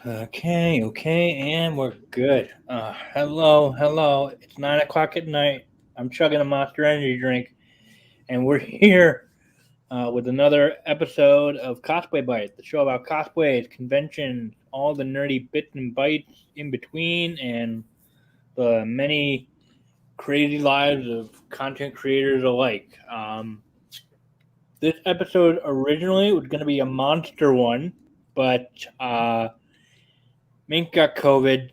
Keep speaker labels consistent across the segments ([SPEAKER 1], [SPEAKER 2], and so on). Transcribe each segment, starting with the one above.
[SPEAKER 1] Okay, and we're good. Hello. It's 9 o'clock at night. I'm chugging a Monster Energy drink, and we're here with another episode of Cosplay Bites, the show about cosplays, conventions, all the nerdy bits and bites in between, and the many crazy lives of content creators alike. This episode originally was going to be a monster one, but Mink got COVID,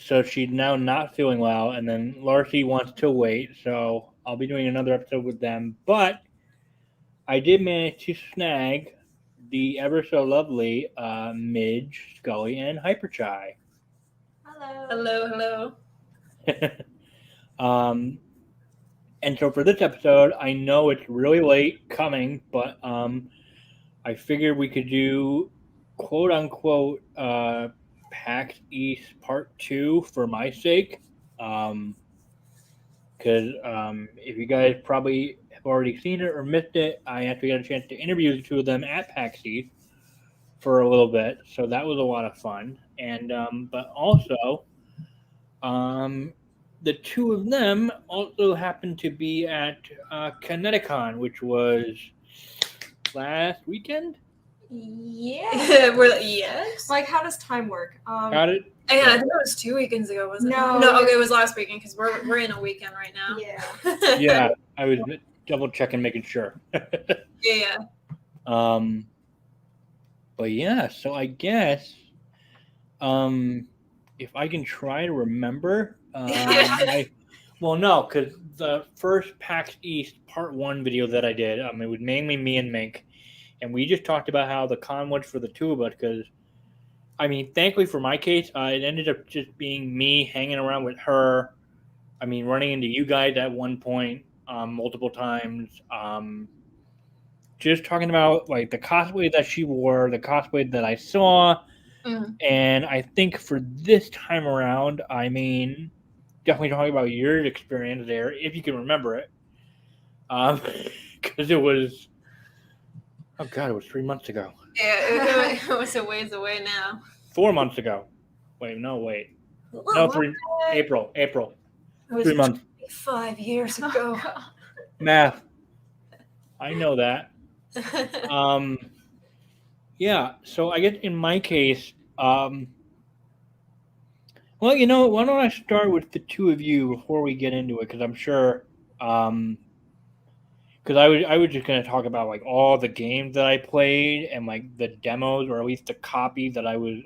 [SPEAKER 1] so she's now not feeling well, and then Larcy wants to wait, so I'll be doing another episode with them. But I did manage to snag the ever so lovely Midge, Scully, and HyperChai.
[SPEAKER 2] Hello.
[SPEAKER 1] And so for this episode, I know it's really late coming, but I figured we could do quote unquote PAX East Part 2 for my sake. Because if you guys probably have already seen it or missed it, I actually got a chance to interview the two of them at PAX East for a little bit, so that was a lot of fun. And but also, the two of them also happened to be at ConnectiCon, which was last weekend.
[SPEAKER 2] Yeah. Yes.
[SPEAKER 3] Like, how does time work?
[SPEAKER 1] Got it?
[SPEAKER 2] Yeah, I think it was 2 weekends ago, wasn't it?
[SPEAKER 3] No.
[SPEAKER 2] No, okay, it was last weekend because we're in a weekend right now.
[SPEAKER 3] Yeah.
[SPEAKER 1] Yeah, I was double checking, making sure.
[SPEAKER 2] Yeah.
[SPEAKER 1] But yeah, so I guess, if I can try to remember, no, because the first PAX East Part 1 video that I did, it was mainly me and Mink, and we just talked about how the con was for the two of us, because, thankfully for my case, it ended up just being me hanging around with her, running into you guys at one point, multiple times, just talking about, like, the cosplay that she wore, the cosplay that I saw, and I think for this time around, definitely talking about your experience there, if you can remember it. Because it was 3 months ago.
[SPEAKER 2] Yeah, it was a ways away now.
[SPEAKER 1] 4 months ago. Wait. No, April.
[SPEAKER 2] It was
[SPEAKER 1] 3 months.
[SPEAKER 2] 5 years ago.
[SPEAKER 1] Math. I know that. Yeah, so I guess in my case, well, why don't I start with the two of you before we get into it, because I'm sure, because I was just going to talk about, like, all the games that I played and, like, the demos, or at least the copies that I was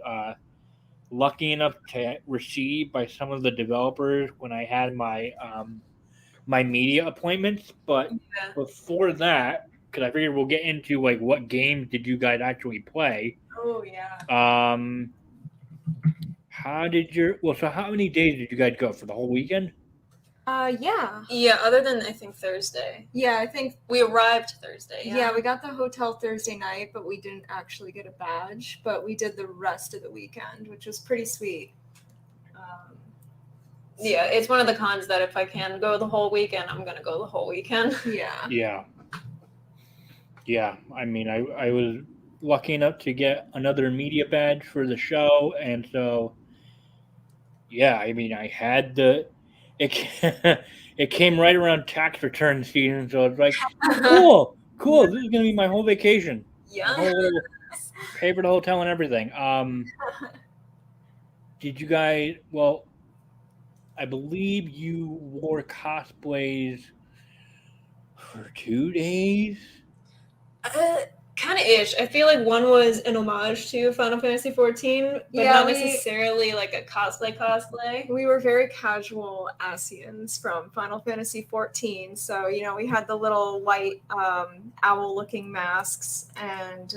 [SPEAKER 1] lucky enough to receive by some of the developers when I had my my media appointments. But before that, because I figured we'll get into, like, what games did you guys actually play.
[SPEAKER 3] Oh, yeah.
[SPEAKER 1] So how many days did you guys go? For the whole weekend?
[SPEAKER 3] Yeah.
[SPEAKER 2] Yeah, other than I think Thursday.
[SPEAKER 3] Yeah, I think
[SPEAKER 2] we arrived Thursday.
[SPEAKER 3] Yeah, we got the hotel Thursday night, but we didn't actually get a badge. But we did the rest of the weekend, which was pretty sweet.
[SPEAKER 2] Yeah, it's one of the cons that if I can go the whole weekend, I'm gonna go the whole weekend.
[SPEAKER 3] Yeah.
[SPEAKER 1] Yeah. I was lucky enough to get another media badge for the show, and so yeah, I had it came right around tax return season, so it's like, cool, this is gonna be my whole vacation.
[SPEAKER 2] Yeah.
[SPEAKER 1] Pay for the hotel and everything. Did you guys? Well, I believe you wore cosplays for 2 days.
[SPEAKER 2] Kind of ish. I feel like one was an homage to Final Fantasy 14, but not necessarily like a cosplay.
[SPEAKER 3] We were very casual Asians from Final Fantasy 14, so we had the little white owl-looking masks, and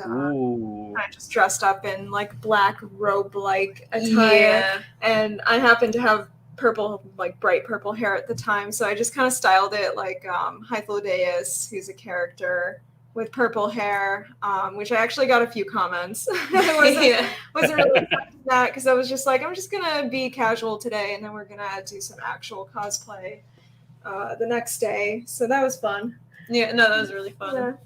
[SPEAKER 3] I just dressed up in like black robe-like attire, and I happened to have bright purple hair at the time, so I just kind of styled it like Hythlodeus, who's a character with purple hair, which I actually got a few comments. I wasn't really expecting that, because I was just like, I'm just gonna be casual today, and then we're gonna do some actual cosplay the next day. So that was fun.
[SPEAKER 2] Yeah, no, that was really fun.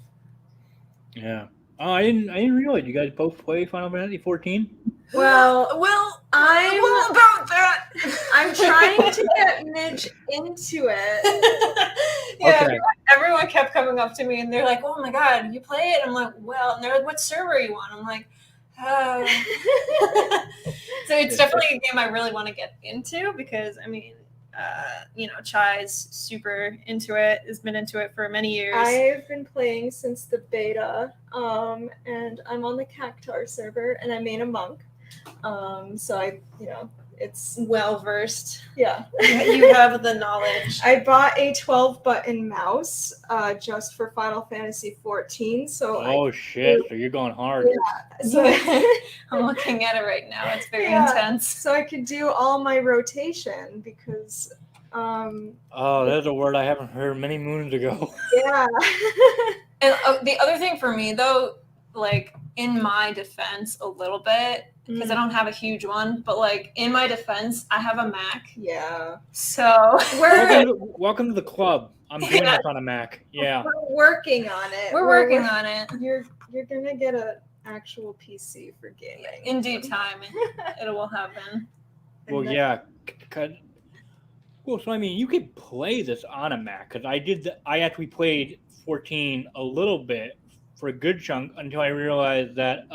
[SPEAKER 1] Yeah. Oh, I didn't realize you guys both play Final Fantasy 14.
[SPEAKER 3] Well, I'm
[SPEAKER 2] all about that.
[SPEAKER 3] I'm trying to get Midge into it.
[SPEAKER 2] Yeah,
[SPEAKER 1] Okay.
[SPEAKER 2] everyone kept coming up to me and they're like, "Oh my god, you play it?" I'm like, "Well," and they're like, "What server are you on?" I'm like, "Oh." So it's definitely a game I really want to get into because I mean, Chai's super into it. Has been into it for many years.
[SPEAKER 3] I've been playing since the beta, and I'm on the Cactar server, and I made a monk. So it's
[SPEAKER 2] well versed.
[SPEAKER 3] Yeah.
[SPEAKER 2] You have the knowledge.
[SPEAKER 3] I bought a 12-button mouse just for Final Fantasy 14. So
[SPEAKER 1] shit! So you're going hard.
[SPEAKER 3] Yeah. So
[SPEAKER 2] I'm looking at it right now. It's very
[SPEAKER 3] Yeah.
[SPEAKER 2] intense.
[SPEAKER 3] So I could do all my rotation because.
[SPEAKER 1] That's a word I haven't heard many moons ago.
[SPEAKER 3] Yeah.
[SPEAKER 2] And the other thing for me though, like in my defense, a little bit. Because I don't have a huge one, but like in my defense, I have a Mac.
[SPEAKER 3] Yeah.
[SPEAKER 2] So
[SPEAKER 1] welcome to the club. I'm doing this on a Mac. Yeah.
[SPEAKER 3] We're working on it.
[SPEAKER 2] We're working on it.
[SPEAKER 3] You're gonna get an actual PC for gaming
[SPEAKER 2] in due time. It will happen.
[SPEAKER 1] Well, yeah. So I mean, you could play this on a Mac because I actually played 14 a little bit for a good chunk until I realized that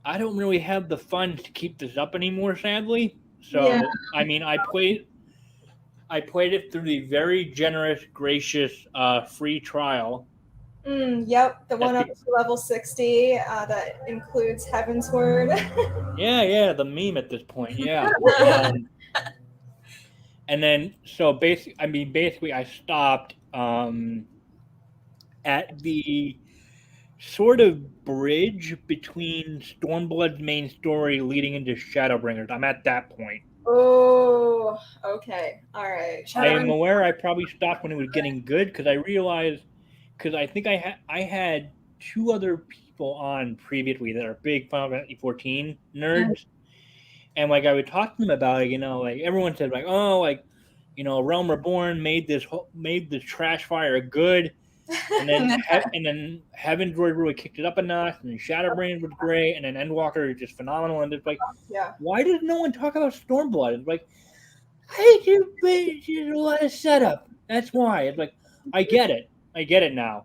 [SPEAKER 1] I don't really have the funds to keep this up anymore, sadly. So yeah. I mean, I played it through the very generous, gracious free trial.
[SPEAKER 3] Yep, the one up to level 60 that includes Heaven's Word.
[SPEAKER 1] Yeah, the meme at this point. Yeah. And then so basically I stopped at the sort of bridge between Stormblood's main story leading into Shadowbringers. I'm at that point.
[SPEAKER 3] Oh, okay. All right.
[SPEAKER 1] I am aware I probably stopped when it was getting good because I realized, because I think I had two other people on previously that are big Final Fantasy 14 nerds. And like I would talk to them about it, like everyone said like, oh, like, Realm Reborn made this trash fire good. And then Heaven's Word really kicked it up a notch, and then Shadowbringers was great, and then Endwalker is just phenomenal. And it's like, why does no one talk about Stormblood? It's like, there's a lot of setup. That's why. It's like, I get it now.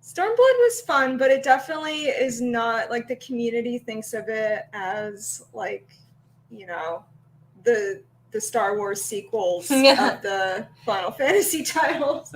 [SPEAKER 3] Stormblood was fun, but it definitely is not like the community thinks of it as like, the Star Wars sequels of the Final Fantasy titles.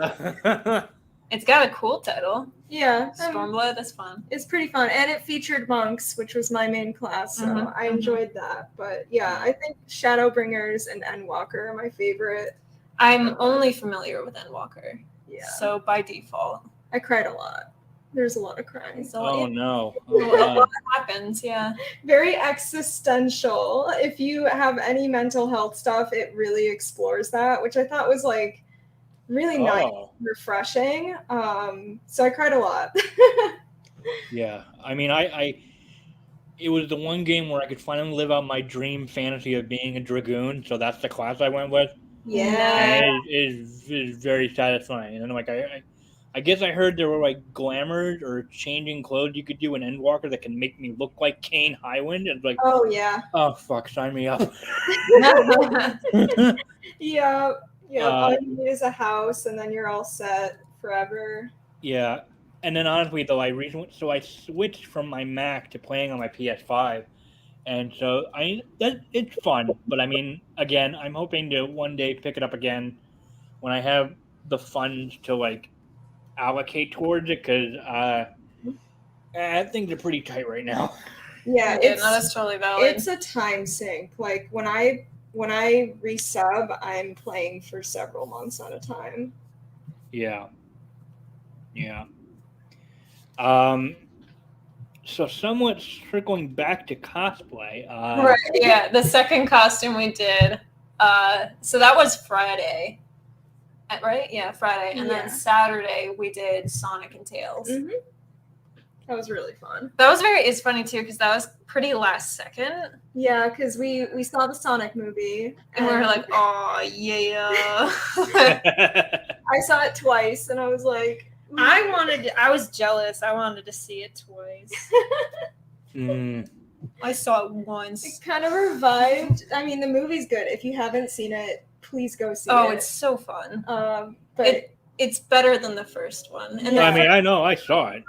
[SPEAKER 2] It's got a cool title.
[SPEAKER 3] Yeah.
[SPEAKER 2] Stormblood, that's fun.
[SPEAKER 3] It's pretty fun. And it featured monks, which was my main class, so I enjoyed that. But yeah, I think Shadowbringers and Endwalker are my favorite.
[SPEAKER 2] I'm only familiar with Endwalker.
[SPEAKER 3] Yeah.
[SPEAKER 2] So by default.
[SPEAKER 3] I cried a lot. There's a lot of crying.
[SPEAKER 1] So no.
[SPEAKER 2] A lot happens, yeah.
[SPEAKER 3] Very existential. If you have any mental health stuff, it really explores that, which I thought was like really nice, refreshing. So I cried a lot.
[SPEAKER 1] Yeah, I mean, it was the one game where I could finally live out my dream fantasy of being a dragoon. So that's the class I went with.
[SPEAKER 3] Yeah,
[SPEAKER 1] and it is very satisfying. And then like I guess I heard there were like glamours or changing clothes you could do in Endwalker that can make me look like Kane Highwind. And it's like,
[SPEAKER 3] oh yeah,
[SPEAKER 1] oh fuck, sign me up.
[SPEAKER 3] Yeah. All you need is a house, and then you're all set forever.
[SPEAKER 1] Yeah, and then honestly though, I switched from my Mac to playing on my PS5, and so it's fun. But I mean, again, I'm hoping to one day pick it up again when I have the funds to like allocate towards it, because things are pretty tight right now.
[SPEAKER 3] Yeah,
[SPEAKER 2] that's totally valid.
[SPEAKER 3] It's a time sink. Like when I resub, I'm playing for several months at a time.
[SPEAKER 1] Yeah. So somewhat circling back to cosplay.
[SPEAKER 2] Right. Yeah, the second costume we did. So that was Friday. Right? Yeah, Friday. And then Saturday we did Sonic and Tails.
[SPEAKER 3] Mm-hmm. That was really fun.
[SPEAKER 2] It's funny too, because that was pretty last second.
[SPEAKER 3] Yeah, because we saw the Sonic movie.
[SPEAKER 2] And we were like, oh, yeah.
[SPEAKER 3] I saw it twice, and I was like...
[SPEAKER 2] I was jealous. I wanted to see it twice. I saw it
[SPEAKER 3] It
[SPEAKER 2] once.
[SPEAKER 3] kind of revived. I mean, the movie's good. If you haven't seen it, please go see it.
[SPEAKER 2] Oh, it's so fun.
[SPEAKER 3] But
[SPEAKER 2] It's better than the first one. And
[SPEAKER 3] Yeah.
[SPEAKER 1] I mean, I know, I saw it.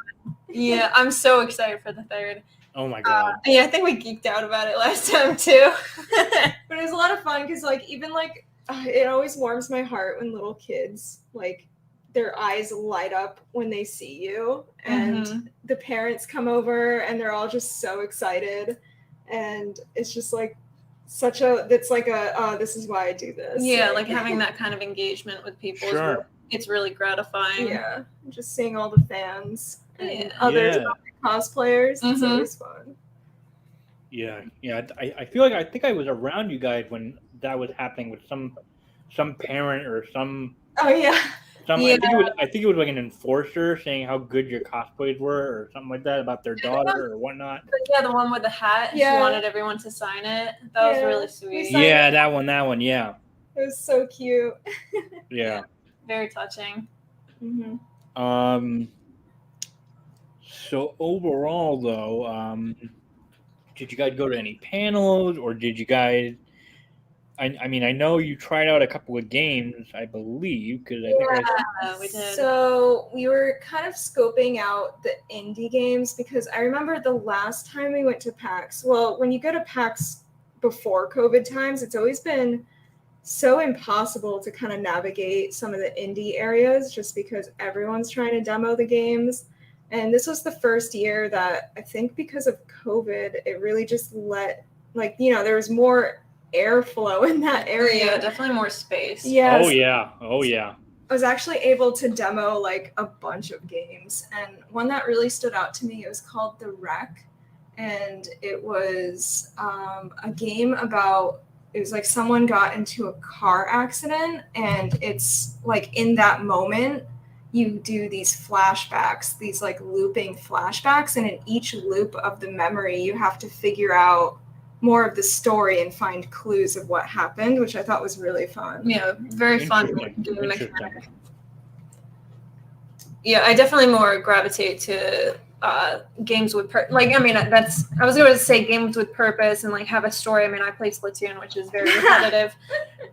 [SPEAKER 2] yeah, I'm so excited for the third.
[SPEAKER 1] Oh my god.
[SPEAKER 2] Yeah, I think we geeked out about it last time too.
[SPEAKER 3] but it was a lot of fun because like even like it always warms my heart when little kids like their eyes light up when they see you and the parents come over and they're all just so excited and it's just like it's like a this is why I do this.
[SPEAKER 2] Yeah, like having that kind of engagement with people is
[SPEAKER 1] Sure.
[SPEAKER 2] really, it's really gratifying.
[SPEAKER 3] Yeah, just seeing all the fans and
[SPEAKER 2] Yeah.
[SPEAKER 3] others
[SPEAKER 1] Yeah.
[SPEAKER 3] cosplayers. It's always fun.
[SPEAKER 1] Yeah. I feel like I think I was around you guys when that was happening with some parent or some.
[SPEAKER 3] Oh yeah.
[SPEAKER 2] Yeah.
[SPEAKER 1] I think it was like an enforcer saying how good your cosplays were or something like that about their daughter or whatnot.
[SPEAKER 2] Yeah, the one with the hat.
[SPEAKER 3] Yeah.
[SPEAKER 2] She wanted everyone to sign it. That was
[SPEAKER 3] Yeah.
[SPEAKER 2] really
[SPEAKER 3] We
[SPEAKER 2] sweet.
[SPEAKER 3] signed
[SPEAKER 1] Yeah, that one. Yeah.
[SPEAKER 3] It was so cute.
[SPEAKER 1] Yeah.
[SPEAKER 2] Very touching.
[SPEAKER 3] Mm-hmm.
[SPEAKER 1] So overall, though, did you guys go to any panels or did you guys? I mean, I know you tried out a couple of games, I believe, because I think
[SPEAKER 2] We did.
[SPEAKER 3] So we were kind of scoping out the indie games because I remember the last time we went to PAX. Well, when you go to PAX before COVID times, it's always been so impossible to kind of navigate some of the indie areas just because everyone's trying to demo the games. And this was the first year that I think because of COVID, it really just let, like, you know, there was more airflow in that area.
[SPEAKER 2] Yeah, definitely more space.
[SPEAKER 3] Yes.
[SPEAKER 1] Oh yeah.
[SPEAKER 3] I was actually able to demo like a bunch of games, and one that really stood out to me, it was called The Wreck, and it was a game about, it was like someone got into a car accident, and it's like in that moment you do these flashbacks, these like looping flashbacks, and in each loop of the memory you have to figure out more of the story and find clues of what happened, which I thought was really fun.
[SPEAKER 2] Yeah, very fun
[SPEAKER 1] Interesting.
[SPEAKER 2] game mechanic. Yeah, I definitely more gravitate to games with I was going to say games with purpose and like have a story. I mean, I play Splatoon, which is very repetitive,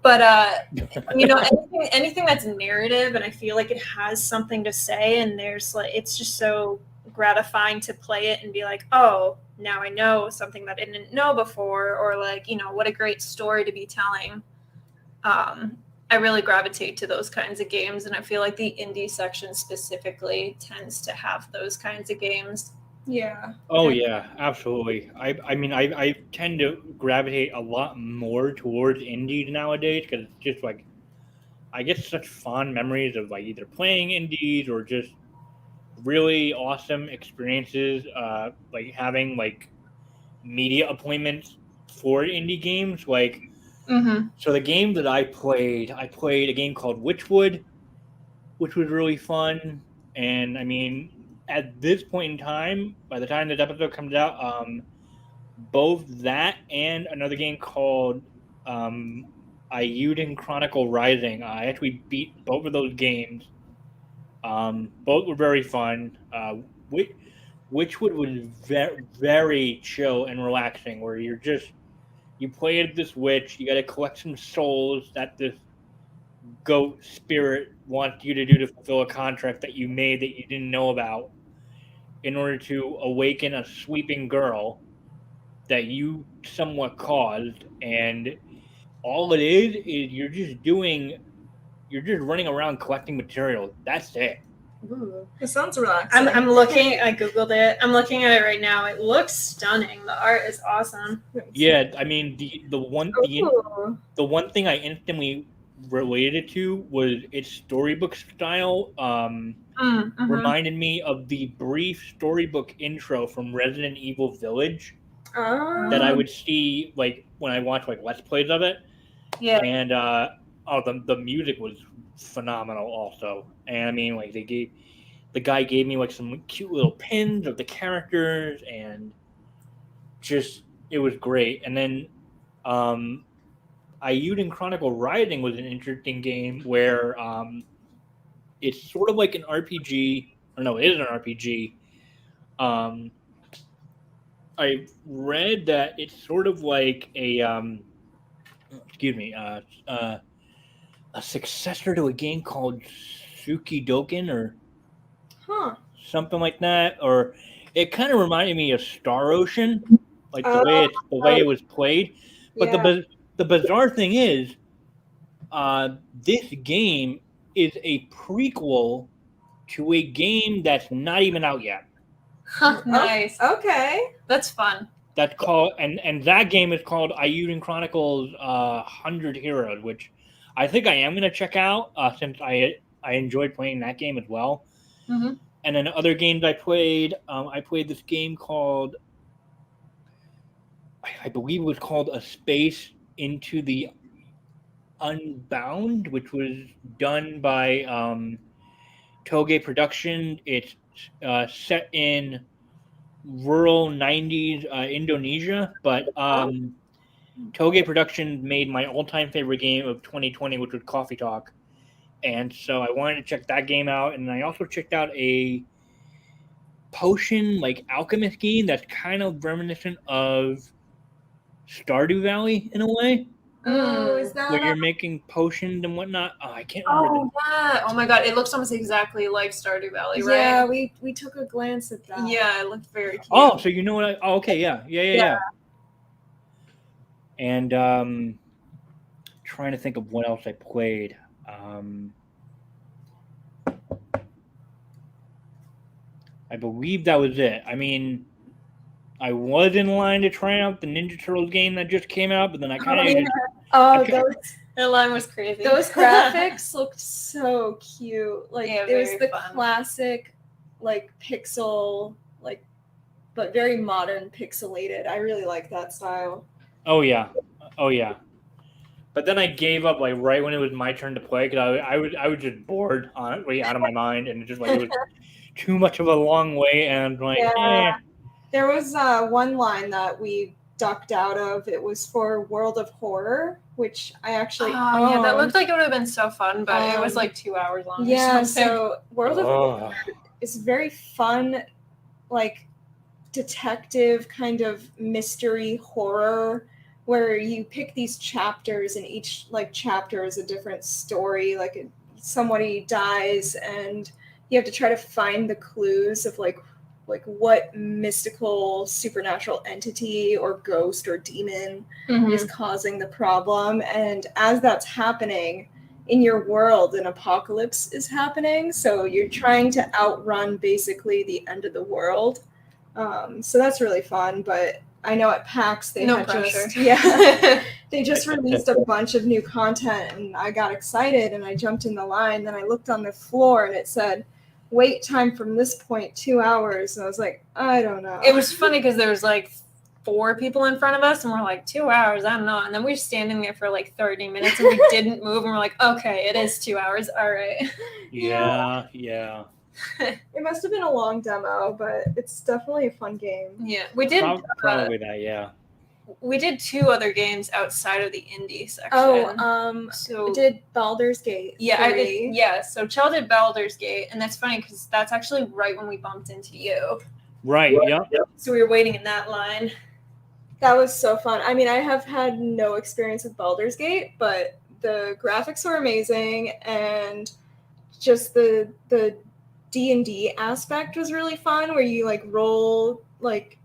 [SPEAKER 2] but you know, anything that's narrative and I feel like it has something to say, and there's like, it's just so gratifying to play it and be like, oh, now I know something that I didn't know before, or like, you know, what a great story to be telling. I really gravitate to those kinds of games, and I feel like the indie section specifically tends to have those kinds of games.
[SPEAKER 3] Yeah.
[SPEAKER 1] Oh yeah, absolutely. I mean, I tend to gravitate a lot more towards indies nowadays because it's just like I get such fond memories of like either playing indies or just really awesome experiences, like having like media appointments for indie games. Like, so the game that I played a game called Witchwood, which was really fun. And I mean, at this point in time, by the time this episode comes out, both that and another game called Ayuden Chronicle Rising, I actually beat both of those games. Both were very fun. Witchwood was very, very chill and relaxing, where you play as this witch, you got to collect some souls that this goat spirit wants you to do to fulfill a contract that you made that you didn't know about in order to awaken a sleeping girl that you somewhat caused. And all it is you're just running around collecting material. That's it.
[SPEAKER 3] Ooh, it sounds relaxing.
[SPEAKER 2] I'm looking. I googled it. I'm looking at it right now. It looks stunning. The art is awesome.
[SPEAKER 1] Yeah, I mean the one thing I instantly related to was its storybook style. Reminded me of the brief storybook intro from Resident Evil Village that I would see like when I watched like Let's Plays of it.
[SPEAKER 2] Yeah.
[SPEAKER 1] And the music was phenomenal also. And I mean like the guy gave me like some cute little pins of the characters, and just it was great. And then Ayuden Chronicle Rising was an interesting game where it's sort of like an RPG, or no, it is an RPG. I read that it's sort of like a a successor to a game called Sukidoken or
[SPEAKER 3] Huh.
[SPEAKER 1] something like that, or it kind of reminded me of Star Ocean, like
[SPEAKER 3] Oh,
[SPEAKER 1] the way it was played. But
[SPEAKER 3] yeah.
[SPEAKER 1] the bizarre thing is, this game is a prequel to a game that's not even out yet.
[SPEAKER 2] Nice.
[SPEAKER 3] Okay.
[SPEAKER 2] That's fun.
[SPEAKER 1] That's called and that game is called Ayuden Chronicles 100 Heroes, which I think I am gonna check out since I enjoyed playing that game as well.
[SPEAKER 2] Mm-hmm.
[SPEAKER 1] And then other games I played this game called I believe it was called A Space into the Unbound, which was done by Toge Production. It's set in rural 90s Indonesia, but Toge Production made my all-time favorite game of 2020, which was Coffee Talk. And so I wanted to check that game out, and I also checked out a potion like alchemist game that's kind of reminiscent of Stardew Valley in a way,
[SPEAKER 3] Oh, is that
[SPEAKER 1] where you're making potions and whatnot. Oh, I can't remember.
[SPEAKER 2] Oh yeah! Oh my god! It looks almost exactly like Stardew Valley, right?
[SPEAKER 3] Yeah, we took a glance at that.
[SPEAKER 2] Yeah, it looked very cute.
[SPEAKER 1] Oh, so you know what? Okay, yeah. And trying to think of what else I played. I believe that was it. I mean, I was in line to try out the Ninja Turtles game that just came out, but then I kind of
[SPEAKER 2] That line was crazy.
[SPEAKER 3] Those graphics looked so cute. Like
[SPEAKER 2] Yeah,
[SPEAKER 3] it was
[SPEAKER 2] very
[SPEAKER 3] the
[SPEAKER 2] fun.
[SPEAKER 3] classic, like pixel, like, but very modern pixelated. I really like that style.
[SPEAKER 1] Oh yeah. But then I gave up like right when it was my turn to play because I was just bored, honestly, out of my mind, and just like it was too much of a long way, and I'm like,
[SPEAKER 3] Yeah. There was one line that we ducked out of. It was for World of Horror, which I actually
[SPEAKER 2] yeah, that looked like it would have been so fun, but it was like 2 hours long.
[SPEAKER 3] Yeah,
[SPEAKER 2] or something.
[SPEAKER 3] so World of Horror is very fun, like detective kind of mystery horror, where you pick these chapters, and each like chapter is a different story. Like somebody dies, and you have to try to find the clues of like what mystical supernatural entity or ghost or demon is causing the problem. And as that's happening in your world, an apocalypse is happening, so you're trying to outrun basically the end of the world. So that's really fun. But I know at PAX they they just released a bunch of new content, and I got excited and I jumped in the line. Then I looked on the floor and it said wait time from this point 2 hours, and I was like, I don't know.
[SPEAKER 2] It was funny because there was like 4 people in front of us, and we're like 2 hours, I don't know. And then we were standing there for like 30 minutes, and we didn't move, and we're like, okay, it is 2 hours, all right.
[SPEAKER 1] Yeah.
[SPEAKER 3] It must have been a long demo, but it's definitely a fun game.
[SPEAKER 2] Yeah, we did
[SPEAKER 1] probably that. Yeah.
[SPEAKER 2] We did 2 other games outside of the indie section.
[SPEAKER 3] So did Baldur's Gate.
[SPEAKER 2] Yeah, so Chell did Baldur's Gate, and that's funny because that's actually right when we bumped into you.
[SPEAKER 1] Right, yep.
[SPEAKER 2] So we were waiting in that line.
[SPEAKER 3] That was so fun. I mean, I have had no experience with Baldur's Gate, but the graphics were amazing, and just the D&D aspect was really fun, where you like roll like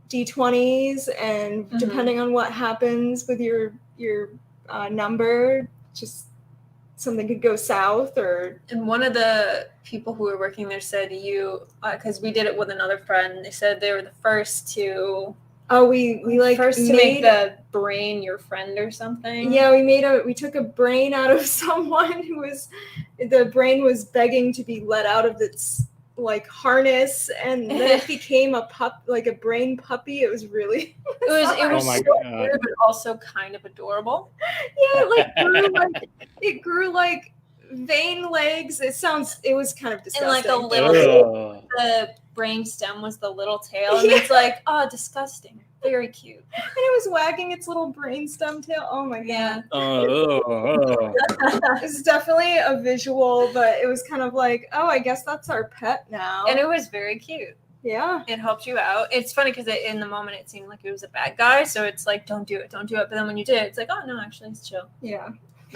[SPEAKER 3] D20s, and depending on what happens with your number, just something could go south.
[SPEAKER 2] And one of the people who were working there said because we did it with another friend, they said they were the first to
[SPEAKER 3] make
[SPEAKER 2] the brain your friend or something.
[SPEAKER 3] Yeah, we took a brain out of someone the brain was begging to be let out of its like harness, and then it became a brain puppy. It was really
[SPEAKER 2] it was weird, but also kind of adorable.
[SPEAKER 3] Yeah, it grew like vein legs. It was kind of disgusting.
[SPEAKER 2] And like the brain stem was the little tail, and it's like, oh, disgusting. Very cute.
[SPEAKER 3] And it was wagging its little brainstem tail. Oh my god. It's definitely a visual, but it was kind of like, oh, I guess that's our pet now.
[SPEAKER 2] And it was very cute.
[SPEAKER 3] Yeah.
[SPEAKER 2] It helped you out. It's funny because in the moment it seemed like it was a bad guy, so it's like, don't do it. But then when you did, it's like, oh no, actually it's chill.
[SPEAKER 3] Yeah.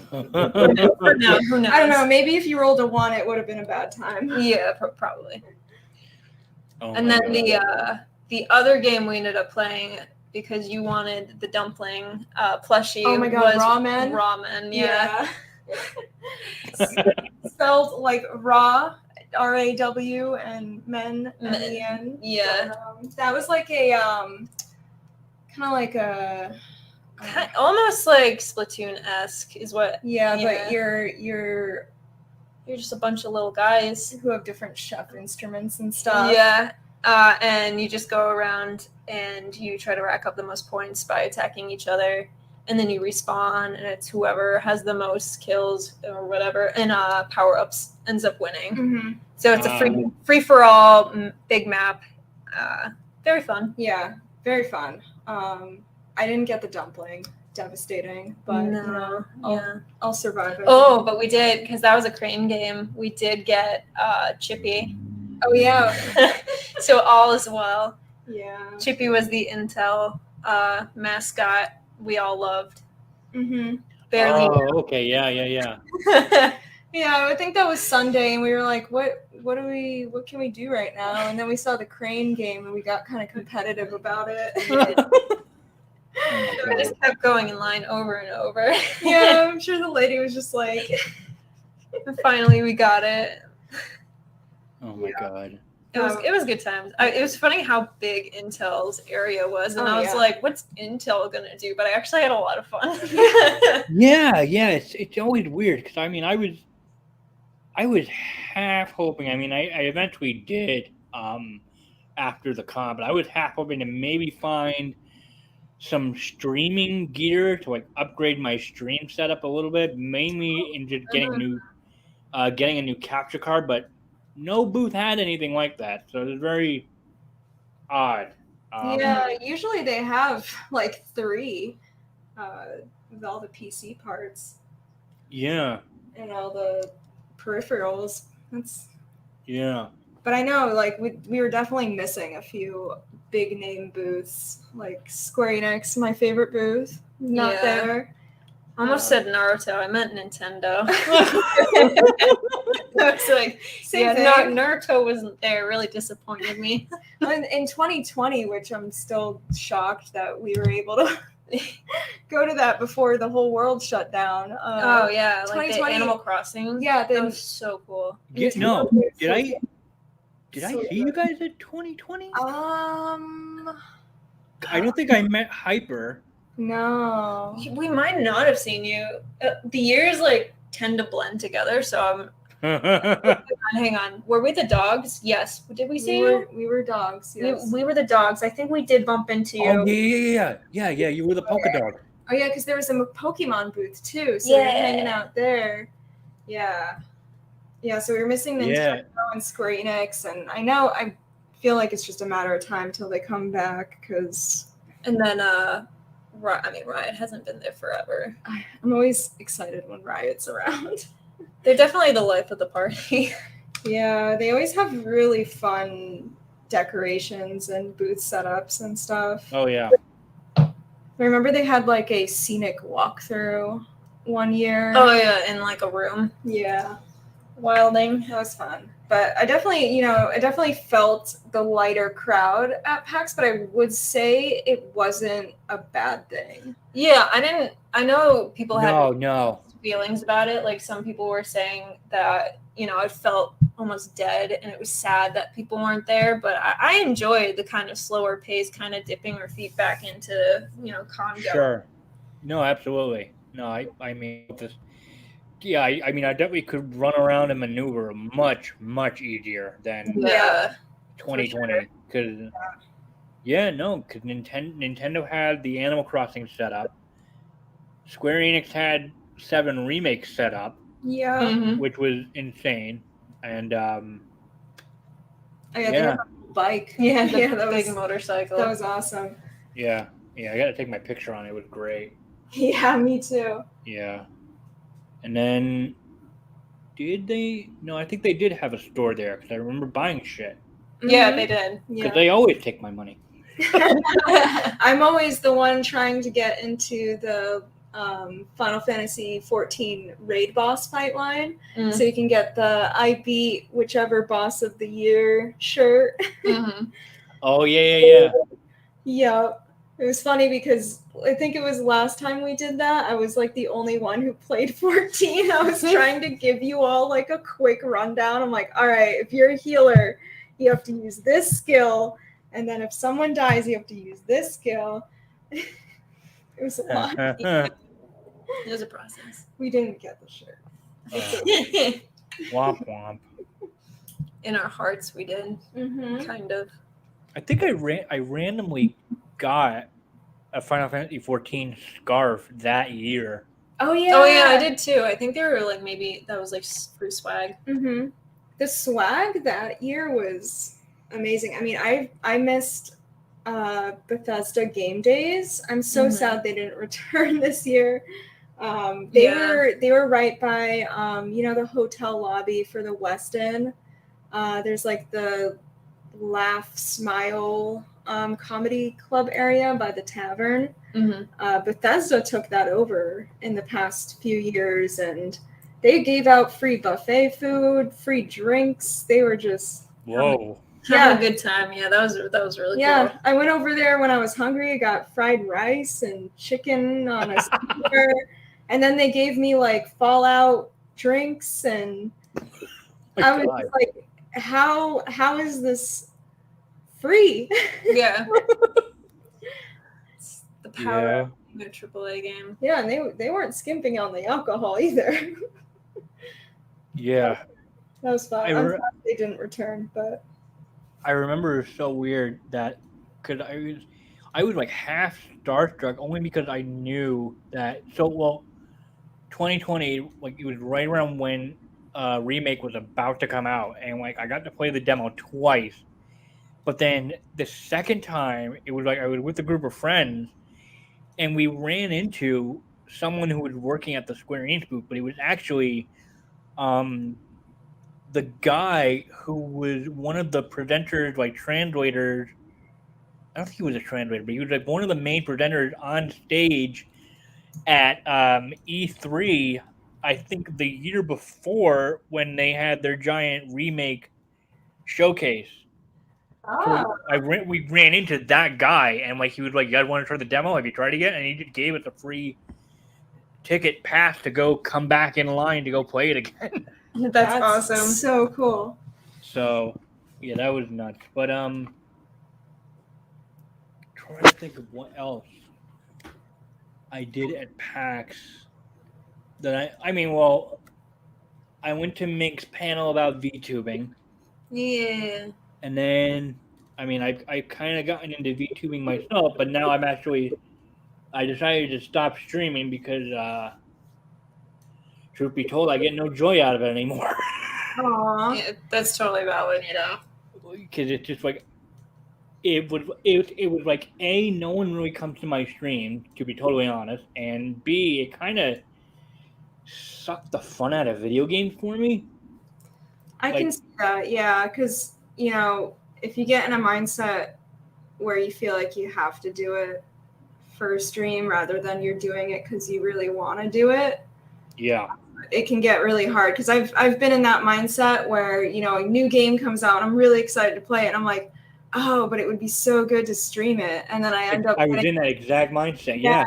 [SPEAKER 2] Who knows?
[SPEAKER 3] I don't know. Maybe if you rolled a 1, it would have been a bad time.
[SPEAKER 2] Yeah, probably.
[SPEAKER 1] Oh
[SPEAKER 2] And
[SPEAKER 1] my
[SPEAKER 2] then
[SPEAKER 1] God.
[SPEAKER 2] the other game we ended up playing because you wanted the dumpling plushie.
[SPEAKER 3] Oh my God,
[SPEAKER 2] was
[SPEAKER 3] ramen.
[SPEAKER 2] Ramen, yeah.
[SPEAKER 3] Spelled like raw, R-A-W, and men, M-E-N.
[SPEAKER 2] Yeah.
[SPEAKER 3] But, that was like a kind of like a
[SPEAKER 2] almost like Splatoon-esque is what.
[SPEAKER 3] Yeah,
[SPEAKER 2] Yeah.
[SPEAKER 3] but you're
[SPEAKER 2] just a bunch of little guys
[SPEAKER 3] who have different chef instruments and stuff.
[SPEAKER 2] Yeah. And you just go around and you try to rack up the most points by attacking each other, and then you respawn, and it's whoever has the most kills or whatever, and power-ups ends up winning.
[SPEAKER 3] Mm-hmm.
[SPEAKER 2] So it's a free-for-all big map. Very fun.
[SPEAKER 3] Yeah, very fun. I didn't get the dumpling. Devastating, but
[SPEAKER 2] No,
[SPEAKER 3] I'll survive it.
[SPEAKER 2] Oh, but we did, because that was a crane game. We did get Chippy.
[SPEAKER 3] Oh yeah.
[SPEAKER 2] So all is well.
[SPEAKER 3] Yeah.
[SPEAKER 2] Chippy was the Intel mascot we all loved.
[SPEAKER 3] Mm-hmm.
[SPEAKER 2] Barely.
[SPEAKER 1] Oh, okay. Yeah.
[SPEAKER 3] Yeah, I think that was Sunday, and we were like, what can we do right now? And then we saw the crane game, and we got kind of competitive about it.
[SPEAKER 2] I just kept going in line over and over.
[SPEAKER 3] Yeah, I'm sure the lady was just like,
[SPEAKER 2] and finally we got it.
[SPEAKER 1] Oh my God.
[SPEAKER 2] It was good times. It was funny how big Intel's area was, and I was like, "What's Intel gonna do?" But I actually had a lot of fun.
[SPEAKER 1] Yeah. It's always weird because I mean I was half hoping. I mean I eventually did after the con, but I was half hoping to maybe find some streaming gear to like upgrade my stream setup a little bit, mainly into getting a new capture card, but no booth had anything like that, so it was very odd.
[SPEAKER 3] yeah, usually they have like 3 with all the PC parts.
[SPEAKER 1] Yeah.
[SPEAKER 3] And all the peripherals.
[SPEAKER 1] Yeah.
[SPEAKER 3] But I know, like, we were definitely missing a few big name booths, like Square Enix, my favorite booth, not there.
[SPEAKER 2] I almost said Naruto. I meant Nintendo. I was like,
[SPEAKER 3] Same thing.
[SPEAKER 2] Naruto wasn't there. It really disappointed me.
[SPEAKER 3] In 2020, which I'm still shocked that we were able to go to that before the whole world shut down.
[SPEAKER 2] Like the Animal Crossing.
[SPEAKER 3] Yeah,
[SPEAKER 2] that was so cool.
[SPEAKER 1] Did I see you guys at 2020? I don't think I met Hyper.
[SPEAKER 3] No.
[SPEAKER 2] We might not have seen you. The years like tend to blend together, so hang on. Were we the dogs? Yes. Did we see you?
[SPEAKER 3] We were dogs. Yes.
[SPEAKER 2] We were the dogs. I think we did bump into you.
[SPEAKER 1] Oh yeah. You were the polka dog.
[SPEAKER 3] Oh yeah, because there was a Pokemon booth too, so we were hanging out there. Yeah. So we were missing Nintendo and Square Enix, and I feel like it's just a matter of time till they come back, because.
[SPEAKER 2] And then Riot hasn't been there forever.
[SPEAKER 3] I'm always excited when Riot's around.
[SPEAKER 2] They're definitely the life of the party.
[SPEAKER 3] Yeah, they always have really fun decorations and booth setups and stuff.
[SPEAKER 1] Oh yeah.
[SPEAKER 3] I remember they had like a scenic walkthrough one year.
[SPEAKER 2] Oh yeah, in like a room.
[SPEAKER 3] Yeah.
[SPEAKER 2] Wilding.
[SPEAKER 3] That was fun. But I definitely felt the lighter crowd at PAX, but I would say it wasn't a bad thing. Yeah, I know people had feelings about it. Like some people were saying that, it felt almost dead and it was sad that people weren't there. But I enjoyed the kind of slower pace, kind of dipping our feet back into, con go.
[SPEAKER 1] Sure. No, absolutely. No, I mean, yeah, I mean, I definitely could run around and maneuver much, much easier than 2020. Because, because Nintendo had the Animal Crossing set up. Square Enix had 7 remakes set up. Yeah. Mm-hmm. Which was insane. And,
[SPEAKER 3] they had a bike.
[SPEAKER 2] Yeah, that big motorcycle.
[SPEAKER 3] That was awesome.
[SPEAKER 1] Yeah, I got to take my picture on it. It was great.
[SPEAKER 3] Yeah, me too.
[SPEAKER 1] Yeah. And then, did they? No, I think they did have a store there because I remember buying shit.
[SPEAKER 2] Yeah, they did.
[SPEAKER 1] Because
[SPEAKER 3] Yeah.
[SPEAKER 1] they always take my money.
[SPEAKER 3] I'm always the one trying to get into the Final Fantasy 14 raid boss fight line, so you can get the I beat whichever boss of the year shirt.
[SPEAKER 2] Mm-hmm.
[SPEAKER 1] Oh, yeah.
[SPEAKER 3] Yeah. It was funny because I think it was last time we did that, I was like the only one who played 14. I was trying to give you all like a quick rundown. I'm like, all right, if you're a healer, you have to use this skill. And then if someone dies, you have to use this skill. It was a lot.
[SPEAKER 2] It was a process.
[SPEAKER 3] We didn't get the shirt.
[SPEAKER 1] Womp womp.
[SPEAKER 2] In our hearts, we did.
[SPEAKER 3] Mm-hmm.
[SPEAKER 2] Kind of.
[SPEAKER 1] I think I randomly got a Final Fantasy 14 scarf that year.
[SPEAKER 3] Oh yeah.
[SPEAKER 2] Oh yeah, I did too. I think they were like maybe that was like free swag.
[SPEAKER 3] Mm-hmm. The swag that year was amazing. I mean, I missed Bethesda Game Days. I'm so sad they didn't return this year. They were right by the hotel lobby for the Westin. There's like the Laugh Smile comedy club area by the tavern. Bethesda took that over in the past few years, and they gave out free buffet food, free drinks. They were just
[SPEAKER 1] Whoa.
[SPEAKER 2] Having a good time. Yeah, that was really cool.
[SPEAKER 3] I went over there when I was hungry. I got fried rice and chicken on a skewer, and then they gave me like Fallout drinks, and I was just like, how is this free?
[SPEAKER 2] Yeah. It's the power
[SPEAKER 1] Yeah.
[SPEAKER 2] of a AAA game.
[SPEAKER 3] Yeah, and they weren't skimping on the alcohol either.
[SPEAKER 1] Yeah.
[SPEAKER 3] That was fun. I'm glad they didn't return, but
[SPEAKER 1] I remember it was so weird that because I was like half starstruck only because I knew that 2020, like it was right around when remake was about to come out, and like I got to play the demo twice. But then the second time, it was like I was with a group of friends, and we ran into someone who was working at the Square Enix booth, but he was actually the guy who was one of the presenters, like translators. I don't think he was a translator, but he was like one of the main presenters on stage at E3. I think the year before when they had their giant remake showcase. So we ran into that guy, and like he was like, "You guys want to try the demo? Have you tried it yet?" And he just gave us a free ticket pass to go come back in line to go play it again.
[SPEAKER 2] That's awesome.
[SPEAKER 3] So cool.
[SPEAKER 1] So yeah, that was nuts. But trying to think of what else I did at PAX. That I went to Mink's panel about VTubing.
[SPEAKER 2] Yeah.
[SPEAKER 1] And then, I kind of gotten into VTubing myself, but now I decided to stop streaming because, truth be told, I get no joy out of it anymore.
[SPEAKER 3] Aww.
[SPEAKER 2] Yeah, that's totally valid,
[SPEAKER 1] Because it's just like, it was like, A, no one really comes to my stream, to be totally honest, and B, it kind of sucked the fun out of video games for me.
[SPEAKER 3] I can see that, yeah, because, if you get in a mindset where you feel like you have to do it for a stream rather than you're doing it because you really want to do it,
[SPEAKER 1] yeah,
[SPEAKER 3] it can get really hard. Because I've been in that mindset where, a new game comes out and I'm really excited to play it, and I'm like, oh, but it would be so good to stream it, and then I
[SPEAKER 1] was in that exact mindset, yeah.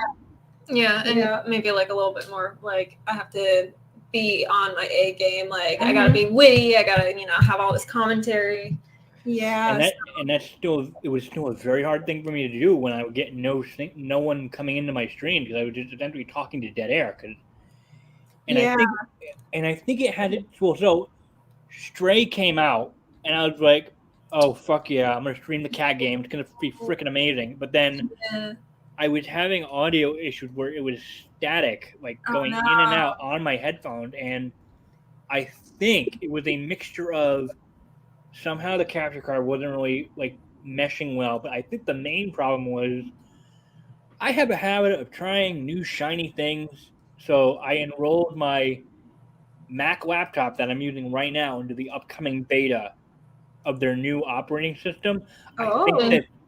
[SPEAKER 2] Yeah, and maybe like a little bit more like I have to be on my A game. Like I gotta be witty. I gotta have all this commentary.
[SPEAKER 3] Yeah,
[SPEAKER 1] and it was still a very hard thing for me to do when I would get no one coming into my stream because I was just essentially talking to dead air. I think it had it. Well, so Stray came out, and I was like, oh fuck yeah, I'm gonna stream the cat game. It's gonna be freaking amazing. But then I was having audio issues where it was static, like going in and out on my headphones, and I think it was a mixture of somehow the capture card wasn't really like meshing well, but I think the main problem was I have a habit of trying new shiny things, so I enrolled my Mac laptop that I'm using right now into the upcoming beta of their new operating system.
[SPEAKER 3] Oh.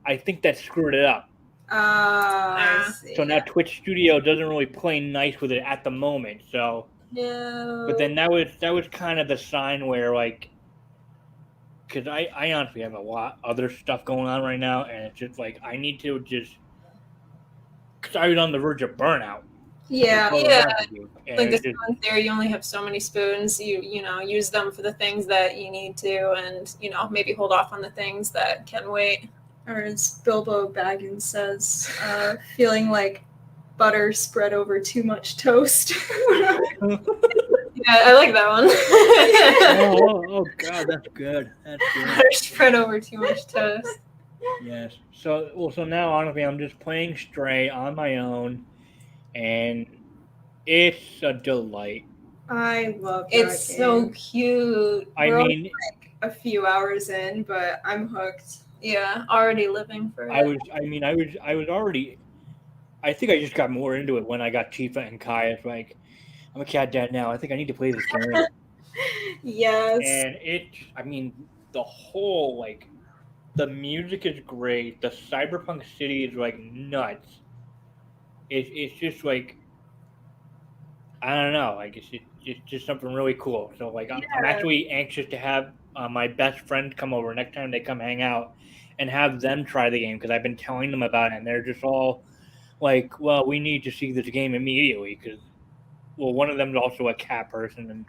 [SPEAKER 1] I think that screwed it up.
[SPEAKER 3] I see.
[SPEAKER 1] So now Twitch Studio doesn't really play nice with it at the moment. So,
[SPEAKER 2] No.
[SPEAKER 1] but then that was kind of the sign where like, because I honestly have a lot other stuff going on right now, and it's just like I need to just, because I was on the verge of burnout.
[SPEAKER 3] Yeah.
[SPEAKER 2] Like the spoons there, you only have so many spoons. You know, use them for the things that you need to, and you know, maybe hold off on the things that can wait.
[SPEAKER 3] Or as Bilbo Baggins says, feeling like butter spread over too much toast.
[SPEAKER 2] Yeah, I like that one.
[SPEAKER 1] oh God, that's good. That's good.
[SPEAKER 2] Butter spread over too much toast.
[SPEAKER 1] Yes. So now honestly, I'm just playing Stray on my own, and it's a delight.
[SPEAKER 3] I love that
[SPEAKER 2] It's
[SPEAKER 3] game.
[SPEAKER 2] so cute.
[SPEAKER 3] We're only like a few hours in, but I'm hooked.
[SPEAKER 2] Yeah, already living for it.
[SPEAKER 1] I was already. I think I just got more into it when I got Tifa and Kai. It's like, I'm a cat dad now. I think I need to play this game.
[SPEAKER 3] Yes.
[SPEAKER 1] And the whole, like, the music is great. The cyberpunk city is, like, nuts. It's just, like, I don't know. Like, it's just something really cool. So, like, I'm actually anxious to have my best friend come over next time they come hang out and have them try the game, because I've been telling them about it, and they're just all like, well, we need to see this game immediately, because, well, one of them is also a cat person, and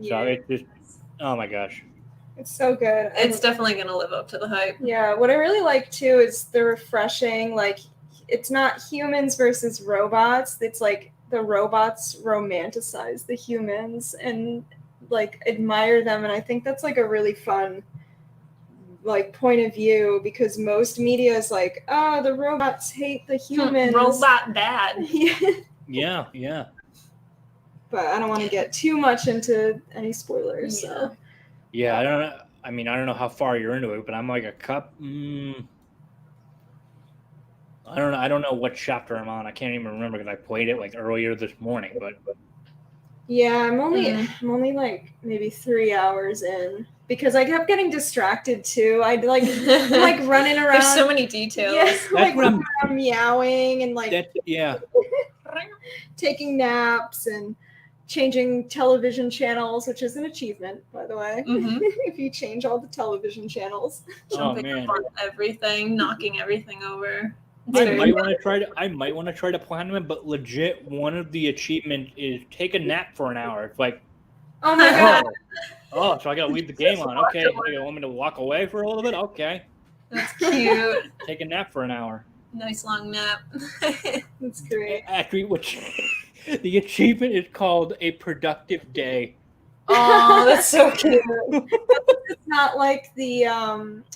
[SPEAKER 1] so it's just, oh my gosh.
[SPEAKER 3] It's so good.
[SPEAKER 2] It's definitely going to live up to the hype.
[SPEAKER 3] Yeah, what I really like, too, is the refreshing, like, it's not humans versus robots. It's like the robots romanticize the humans and, like, admire them, and I think that's, like, a really fun, like, point of view, because most media is like, oh, the robots hate the humans.
[SPEAKER 2] Robot bad.
[SPEAKER 1] Yeah.
[SPEAKER 3] But I don't want to get too much into any spoilers. So.
[SPEAKER 1] Yeah, I don't know. I don't know how far you're into it, but I'm like a cup. I don't know what chapter I'm on. I can't even remember because I played it like earlier this morning. But
[SPEAKER 3] yeah, I'm only like maybe 3 hours in, because I kept getting distracted too. I'd like running around.
[SPEAKER 2] There's so many details.
[SPEAKER 3] Yeah, like running around meowing and like taking naps and changing television channels, which is an achievement, by the way. Mm-hmm. If you change all the television channels,
[SPEAKER 2] jumping on everything, knocking everything over.
[SPEAKER 1] I might want to try to platinum it, but legit, one of the achievements is take a nap for an hour. It's like,
[SPEAKER 3] oh my god.
[SPEAKER 1] Oh, so I gotta leave the game on. Okay, you want me to walk away for a little bit? Okay.
[SPEAKER 2] That's cute.
[SPEAKER 1] Take a nap for an hour.
[SPEAKER 2] Nice long nap.
[SPEAKER 3] That's great.
[SPEAKER 1] Actually, the achievement is called a productive day.
[SPEAKER 2] Oh, that's so cute.
[SPEAKER 3] It's not like the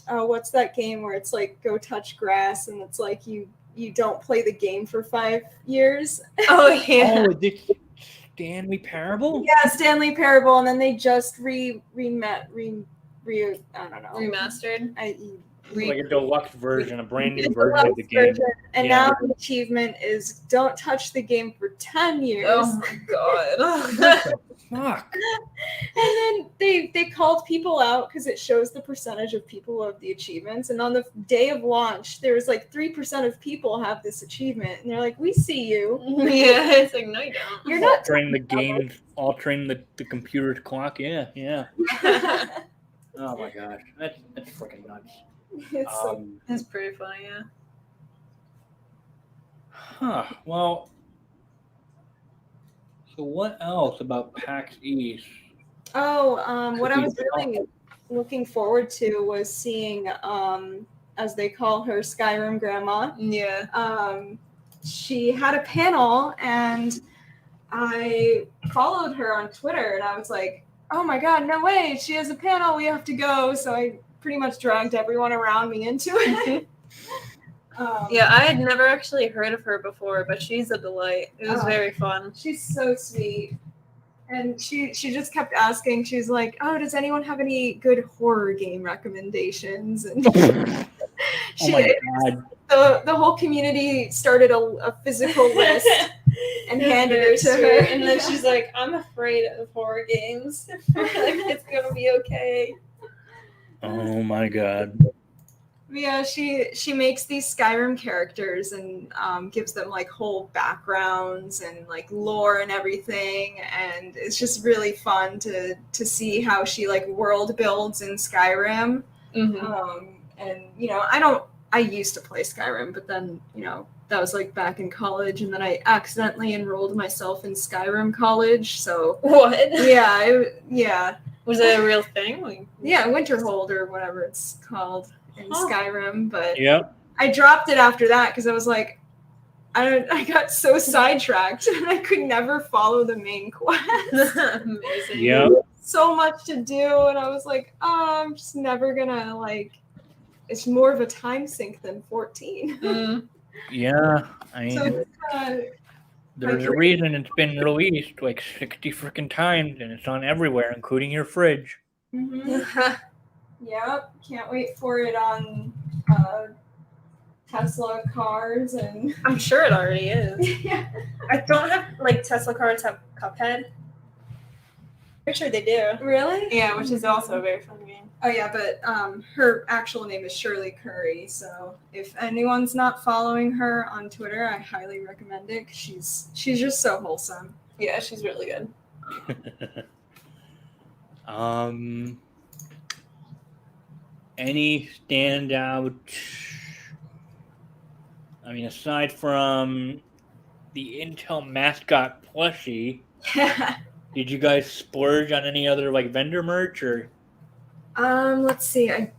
[SPEAKER 3] what's that game where it's like go touch grass and it's like you don't play the game for 5 years.
[SPEAKER 2] Oh yeah.
[SPEAKER 1] Oh, this Stanley Parable?
[SPEAKER 3] Yeah, Stanley Parable, and then they just I don't know.
[SPEAKER 2] Remastered.
[SPEAKER 1] Like a deluxe version, a brand new version of the game.
[SPEAKER 3] And now the achievement is don't touch the game for 10 years.
[SPEAKER 2] Oh my god.
[SPEAKER 1] Fuck.
[SPEAKER 3] And then they called people out because it shows the percentage of people of the achievements. And on the day of launch, there was like 3% of people have this achievement. And they're like, we see you.
[SPEAKER 2] Yeah, it's like, no, you don't.
[SPEAKER 3] You're not
[SPEAKER 1] altering the game, altering the computer's clock. Yeah. Oh my gosh. That's freaking nuts.
[SPEAKER 2] It's pretty funny, yeah.
[SPEAKER 1] Huh. Well, so what else about PAX East?
[SPEAKER 3] What I was really looking forward to was seeing, as they call her, Skyrim Grandma.
[SPEAKER 2] Yeah.
[SPEAKER 3] She had a panel, and I followed her on Twitter, and I was like, oh my god, no way, she has a panel, we have to go. So I pretty much dragged everyone around me into it.
[SPEAKER 2] Yeah, I had never actually heard of her before, but she's a delight. It was very fun.
[SPEAKER 3] She's so sweet. And she just kept asking, she was like, oh, does anyone have any good horror game recommendations? And the whole community started a physical list and handed it to her.
[SPEAKER 2] And then she's like, I'm afraid of horror games. Like, it's going to be okay.
[SPEAKER 1] Oh my god.
[SPEAKER 3] Yeah, she makes these Skyrim characters and gives them like whole backgrounds and like lore and everything, and it's just really fun to see how she like world builds in Skyrim. And I used to play Skyrim, but then that was like back in college, and then I accidentally enrolled myself in Skyrim college. So
[SPEAKER 2] What?
[SPEAKER 3] Yeah.
[SPEAKER 2] Was it a real thing?
[SPEAKER 3] Yeah, Winterhold or whatever it's called in Skyrim, but
[SPEAKER 1] Yep.
[SPEAKER 3] I dropped it after that because I was like, I got so sidetracked and I could never follow the main quest.
[SPEAKER 2] Amazing.
[SPEAKER 1] Yep.
[SPEAKER 3] So much to do, and I was like, I'm just never gonna like. It's more of a time sink than 14.
[SPEAKER 1] Yeah. I mean,
[SPEAKER 3] So
[SPEAKER 1] there's a reason it's been released like 60 freaking times, and it's on everywhere, including your fridge.
[SPEAKER 3] Yep, can't wait for it on Tesla cars, and
[SPEAKER 2] I'm sure it already is.
[SPEAKER 3] yeah.
[SPEAKER 2] I don't have like Tesla cars have Cuphead. Pretty sure they do.
[SPEAKER 3] Really?
[SPEAKER 2] Yeah, which is also a very fun game.
[SPEAKER 3] Oh yeah, but her actual name is Shirley Curry. So if anyone's not following her on Twitter, I highly recommend it. 'Cause she's just so wholesome.
[SPEAKER 2] Yeah, she's really good.
[SPEAKER 1] Any standout? I mean, aside from the Intel mascot plushie, did you guys splurge on any other like vendor merch or?
[SPEAKER 3] Let's see. I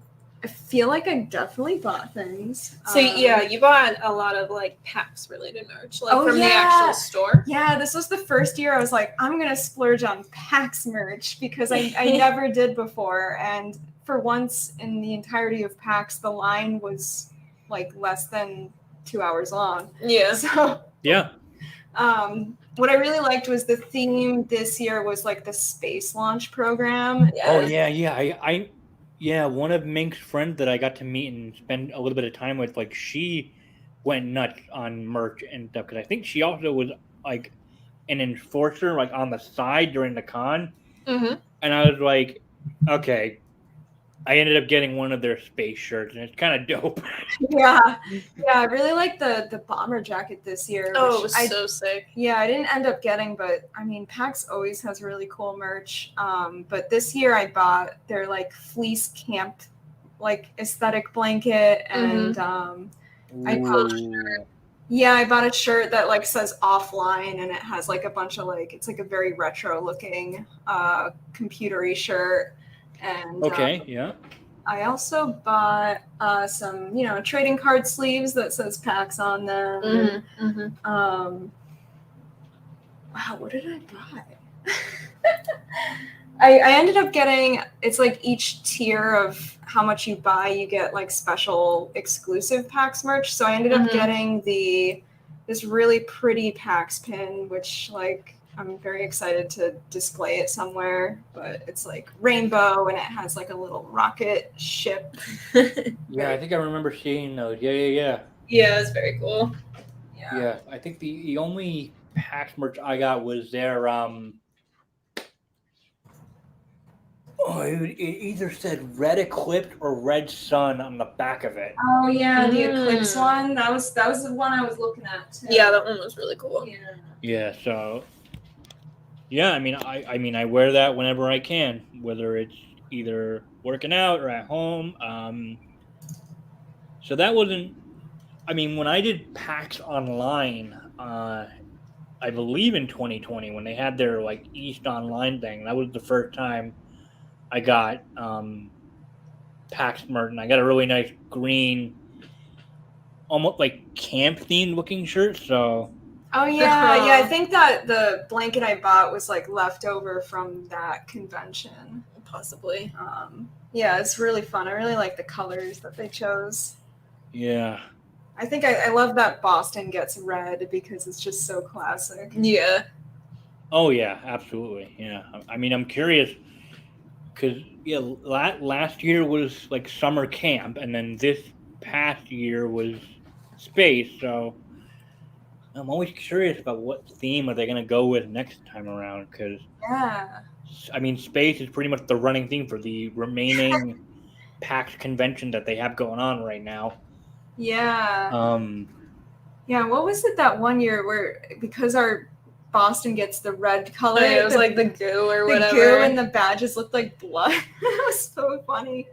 [SPEAKER 3] feel like I definitely bought things.
[SPEAKER 2] So yeah, you bought a lot of like PAX related merch, like from the
[SPEAKER 3] yeah.
[SPEAKER 2] actual store.
[SPEAKER 3] Yeah, this was the first year I was like, I'm gonna splurge on PAX merch because I never did before, and for once in the entirety of PAX, the line was like less than 2 hours long.
[SPEAKER 2] Yeah.
[SPEAKER 3] So
[SPEAKER 1] Yeah.
[SPEAKER 3] what I really liked was the theme this year was like the space launch program.
[SPEAKER 1] Oh yeah. Yeah, one of Mink's friends that I got to meet and spend a little bit of time with, like she went nuts on merch and stuff because I think she also was like an enforcer, like on the side during the con.
[SPEAKER 2] Mm-hmm.
[SPEAKER 1] And I was like, okay. I ended up getting one of their space shirts, and it's kind of dope.
[SPEAKER 3] Yeah, I really like the bomber jacket this year.
[SPEAKER 2] Oh, it was so sick.
[SPEAKER 3] Yeah, I didn't end up getting, but I mean, PAX always has really cool merch. But this year I bought their like fleece camp, like aesthetic blanket, and I bought a shirt. Yeah, I bought a shirt that like says offline, and it has like a bunch of like it's like a very retro looking computery shirt. And
[SPEAKER 1] yeah.
[SPEAKER 3] I also bought some, trading card sleeves that says PAX on them. Wow, what did I buy? I ended up getting, it's like each tier of how much you buy, you get like special exclusive PAX merch. So I ended up getting this really pretty PAX pin, which like I'm very excited to display it somewhere, but it's like rainbow and it has like a little rocket ship.
[SPEAKER 1] Yeah, I think I remember seeing those. Yeah.
[SPEAKER 2] Yeah, it's very cool.
[SPEAKER 1] Yeah, I think the only PAX merch I got was their it either said Red Eclipse or Red Sun on the back of it.
[SPEAKER 3] Oh yeah, the Eclipse one. That was the one I was looking at too.
[SPEAKER 2] Yeah, that one was really cool.
[SPEAKER 1] Yeah, so yeah, I mean I wear that whenever I can, whether it's either working out or at home. So that wasn't, I mean, when I did PAX online, I believe in 2020 when they had their like East Online thing, that was the first time I got PAX merch, and I got a really nice green, almost like camp themed looking shirt. So.
[SPEAKER 3] Oh yeah. I think that the blanket I bought was like leftover from that convention,
[SPEAKER 2] possibly.
[SPEAKER 3] Yeah, it's really fun. I really like the colors that they chose.
[SPEAKER 1] Yeah.
[SPEAKER 3] I think I love that Boston gets red because it's just so classic.
[SPEAKER 2] Yeah.
[SPEAKER 1] Oh yeah, absolutely. Yeah. I mean, I'm curious because last year was like summer camp, and then this past year was space. So I'm always curious about what theme are they going to go with next time around. Because I mean, space is pretty much the running theme for the remaining PAX convention that they have going on right now.
[SPEAKER 3] Yeah. Yeah, what was it that one year where, because our Boston gets the red color,
[SPEAKER 2] it was like the goo or whatever.
[SPEAKER 3] The goo and the badges looked like blood. It was so funny.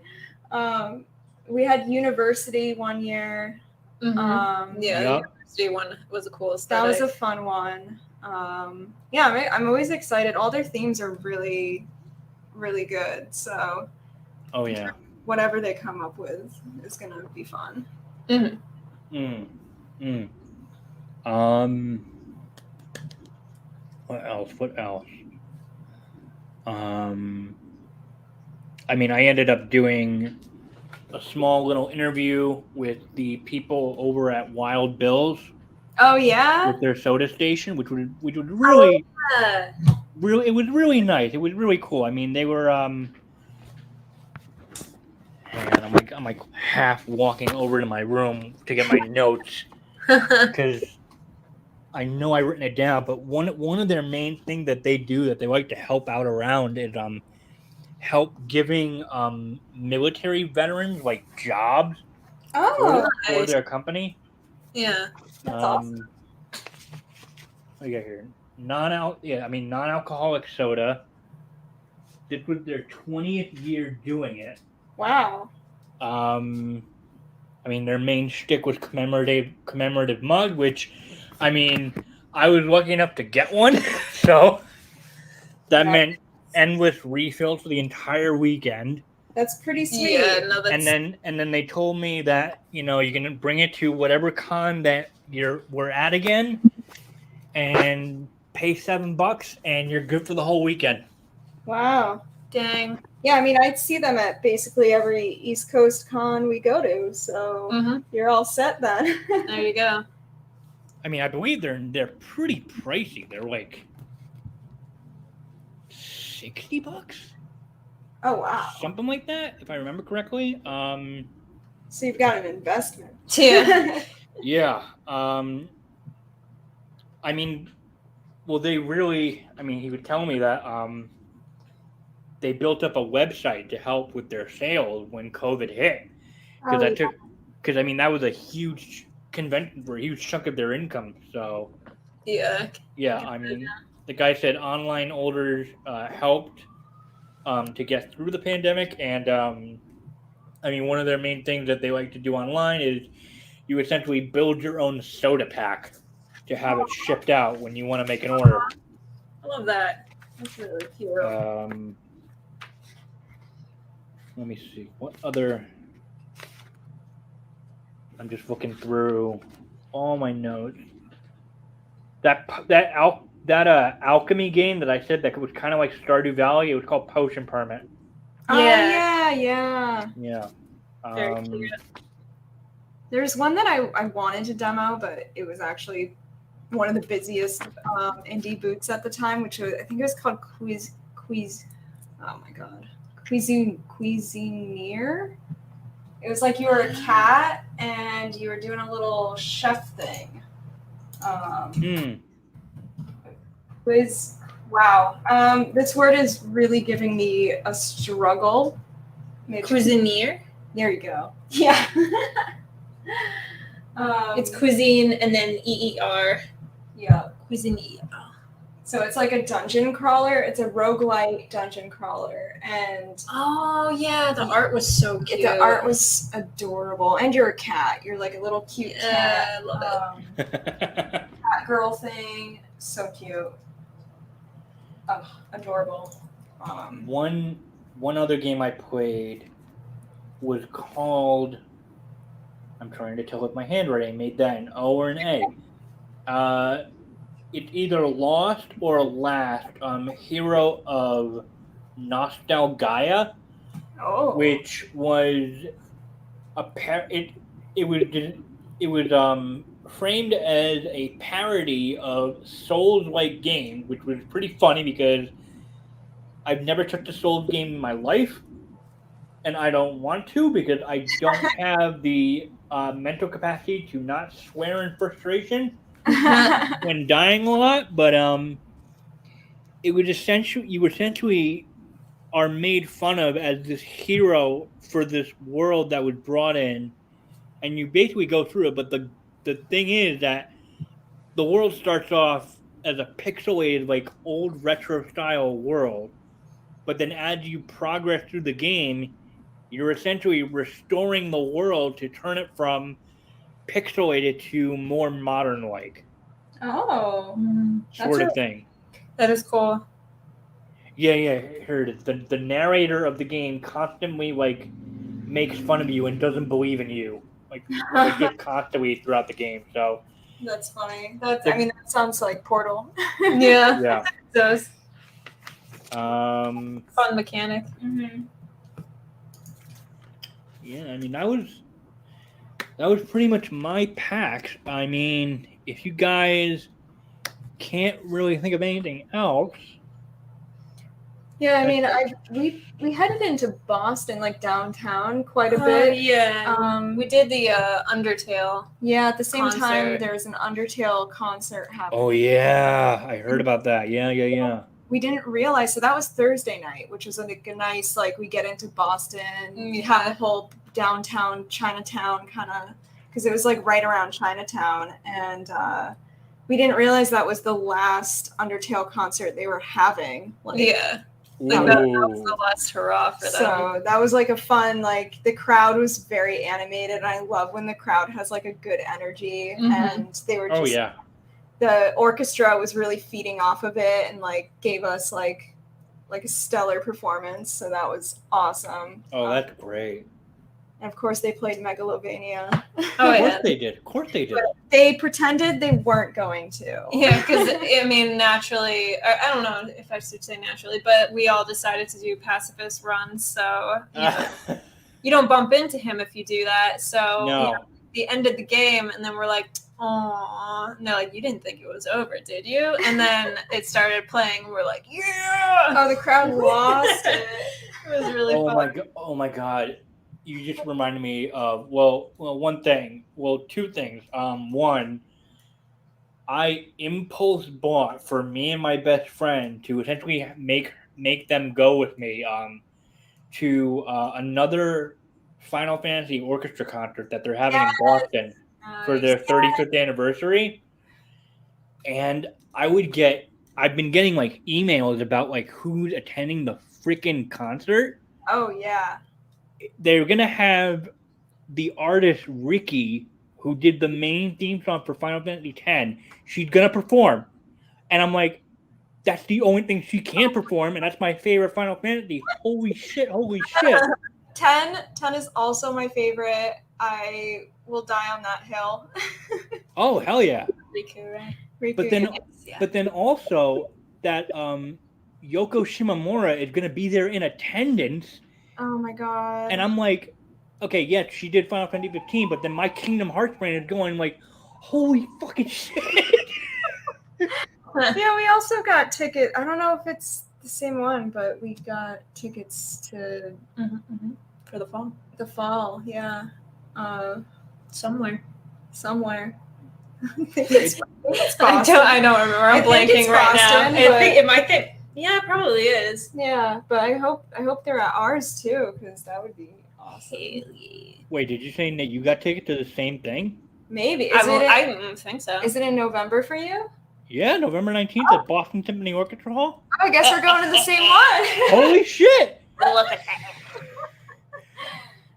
[SPEAKER 3] We had university one year.
[SPEAKER 2] Mm-hmm. The university one was a cool aesthetic.
[SPEAKER 3] That was a fun one. Yeah, I'm always excited. All their themes are really, really good. So,
[SPEAKER 1] oh yeah,
[SPEAKER 3] whatever they come up with is gonna be fun.
[SPEAKER 1] What else? I mean, I ended up doing a small little interview with the people over at Wild Bill's.
[SPEAKER 3] Oh yeah,
[SPEAKER 1] with their soda station, which would really, really, it was really nice. It was really cool. I mean, they were hang on, I'm like half walking over to my room to get my notes because I know I've written it down. But one of their main thing that they do that they like to help out around is help giving military veterans like jobs for their company.
[SPEAKER 2] Yeah,
[SPEAKER 3] that's awesome.
[SPEAKER 1] What do you got here? Non-alcoholic soda. This was their 20th year doing it.
[SPEAKER 3] Wow.
[SPEAKER 1] I mean, their main shtick was commemorative mug, which, I mean, I was lucky enough to get one, so that meant endless refills for the entire weekend.
[SPEAKER 3] That's pretty sweet.
[SPEAKER 2] Yeah, no, that's...
[SPEAKER 1] And then they told me that, you know, you can bring it to whatever con that we're at again, and pay $7 and you're good for the whole weekend.
[SPEAKER 3] Wow.
[SPEAKER 2] Dang.
[SPEAKER 3] Yeah, I mean, I'd see them at basically every East Coast con we go to, so you're all set then.
[SPEAKER 2] There you go.
[SPEAKER 1] I mean, I believe they're pretty pricey. They're like $60.
[SPEAKER 3] Oh wow.
[SPEAKER 1] Something like that, if I remember correctly.
[SPEAKER 3] So you've got an investment.
[SPEAKER 2] Yeah.
[SPEAKER 1] Yeah. I mean, well, they really. I mean, he would tell me that they built up a website to help with their sales when COVID hit, because I mean that was a huge convention for a huge chunk of their income. So
[SPEAKER 2] yeah.
[SPEAKER 1] I mean, the guy said online orders helped to get through the pandemic, and I mean, one of their main things that they like to do online is you essentially build your own soda pack to have it shipped out when you want to make an order.
[SPEAKER 2] I love that. That's really cute.
[SPEAKER 1] Let me see. What other... I'm just looking through all my notes. That alchemy game that I said that was kind of like Stardew Valley, it was called Potion Permit.
[SPEAKER 3] Yeah.
[SPEAKER 2] Very cute.
[SPEAKER 3] There's one that I wanted to demo, but it was actually one of the busiest indie booths at the time, which was, I think it was called Cuisineer. It was like you were a cat and you were doing a little chef thing. Wow. This word is really giving me a struggle.
[SPEAKER 2] Cuisinier?
[SPEAKER 3] There you go. Yeah.
[SPEAKER 2] It's cuisine and then EER.
[SPEAKER 3] Yeah.
[SPEAKER 2] Cuisinier.
[SPEAKER 3] So it's like a dungeon crawler. It's a roguelite dungeon crawler. And
[SPEAKER 2] oh, yeah. The art was so cute.
[SPEAKER 3] The art was adorable. And you're a cat. You're like a little cute cat.
[SPEAKER 2] I love
[SPEAKER 3] it. Cat girl thing. So cute. Oh, adorable.
[SPEAKER 1] One other game I played was called... I'm trying to tell with my handwriting. I made that an O or an A. It's either Lost or Last. Hero of Nostalgia, which was it was framed as a parody of Souls-like game, which was pretty funny because I've never touched a Souls game in my life, and I don't want to because I don't have the mental capacity to not swear in frustration when dying a lot. But it was essentially are made fun of as this hero for this world that was brought in, and you basically go through it. But the thing is that the world starts off as a pixelated, like old retro style world, but then as you progress through the game, you're essentially restoring the world to turn it from pixelated to more modern like
[SPEAKER 2] Oh,
[SPEAKER 1] sort of thing.
[SPEAKER 2] that is cool.
[SPEAKER 1] Yeah, here it is. The narrator of the game constantly like makes fun of you and doesn't believe in you, like just constantly throughout the game. So
[SPEAKER 3] That's funny. That sounds like Portal.
[SPEAKER 2] Yeah.
[SPEAKER 1] It
[SPEAKER 2] does.
[SPEAKER 1] Fun
[SPEAKER 2] mechanic.
[SPEAKER 3] Mm-hmm.
[SPEAKER 1] Yeah, I mean that was pretty much my PAX. I mean, if you guys can't really think of anything else.
[SPEAKER 3] Yeah, I mean, we headed into Boston, like downtown, quite a bit.
[SPEAKER 2] Yeah. We did the Undertale.
[SPEAKER 3] Yeah, at the same time,
[SPEAKER 2] concert.
[SPEAKER 3] there was an Undertale concert happening.
[SPEAKER 1] Oh yeah, I heard about that. Yeah.
[SPEAKER 3] We didn't realize, so that was Thursday night, which was like a nice, like, we get into Boston, we have a whole downtown Chinatown kind of, because it was like right around Chinatown, and we didn't realize that was the last Undertale concert they were having. Like,
[SPEAKER 2] Yeah. Like that was the last hurrah for them.
[SPEAKER 3] So that was like a fun, like the crowd was very animated. And I love when the crowd has like a good energy, and they were just, the orchestra was really feeding off of it and like gave us like a stellar performance. So that was awesome.
[SPEAKER 1] Oh, that's great.
[SPEAKER 3] And of course they played Megalovania.
[SPEAKER 2] Oh,
[SPEAKER 1] Of course they did. Of course they did.
[SPEAKER 3] But they pretended they weren't going to.
[SPEAKER 2] Yeah, because I mean, naturally, I don't know if I should say naturally, but we all decided to do pacifist runs, so you don't bump into him if you do that. So we ended the game, and then we're like, "Aw," no, like you didn't think it was over, did you? And then it started playing, and we're like, "Yeah!"
[SPEAKER 3] Oh, the crowd lost it.
[SPEAKER 2] It was really fun.
[SPEAKER 1] Oh my god. You just reminded me of two things. One, I impulse bought for me and my best friend to essentially make them go with me to another Final Fantasy orchestra concert that they're having in Boston for their 35th anniversary. And I've been getting like emails about like who's attending the freaking concert.
[SPEAKER 3] Oh yeah.
[SPEAKER 1] They're gonna have the artist Ricky, who did the main theme song for Final Fantasy X. She's gonna perform, and I'm like, that's the only thing she can perform, and that's my favorite Final Fantasy. Holy shit!
[SPEAKER 3] 10 is also my favorite. I will die on that hill.
[SPEAKER 1] Oh hell yeah!
[SPEAKER 2] Riku, right?
[SPEAKER 3] Riku,
[SPEAKER 1] but then also that Yoko Shimomura is gonna be there in attendance.
[SPEAKER 3] Oh my god.
[SPEAKER 1] And I'm like, okay, yeah, she did Final Fantasy 15, but then my Kingdom Hearts brain is going like, holy fucking shit.
[SPEAKER 3] Yeah, we also got tickets. I don't know if it's the same one, but we got tickets to
[SPEAKER 2] for the fall.
[SPEAKER 3] The fall, yeah.
[SPEAKER 2] Somewhere.
[SPEAKER 3] I think it's Boston.
[SPEAKER 2] I don't remember. I'm blanking right now.
[SPEAKER 3] It
[SPEAKER 2] might think. Yeah, it probably is.
[SPEAKER 3] Yeah, but I hope they're at ours too, because that would be awesome.
[SPEAKER 1] Wait, did you say that you got tickets to the same thing?
[SPEAKER 3] Maybe.
[SPEAKER 2] I don't think so.
[SPEAKER 3] Is it in November for you?
[SPEAKER 1] Yeah, November 19th at Boston Symphony Orchestra Hall.
[SPEAKER 3] Oh, I guess we're going to the same one.
[SPEAKER 1] Holy shit!
[SPEAKER 2] Look at that.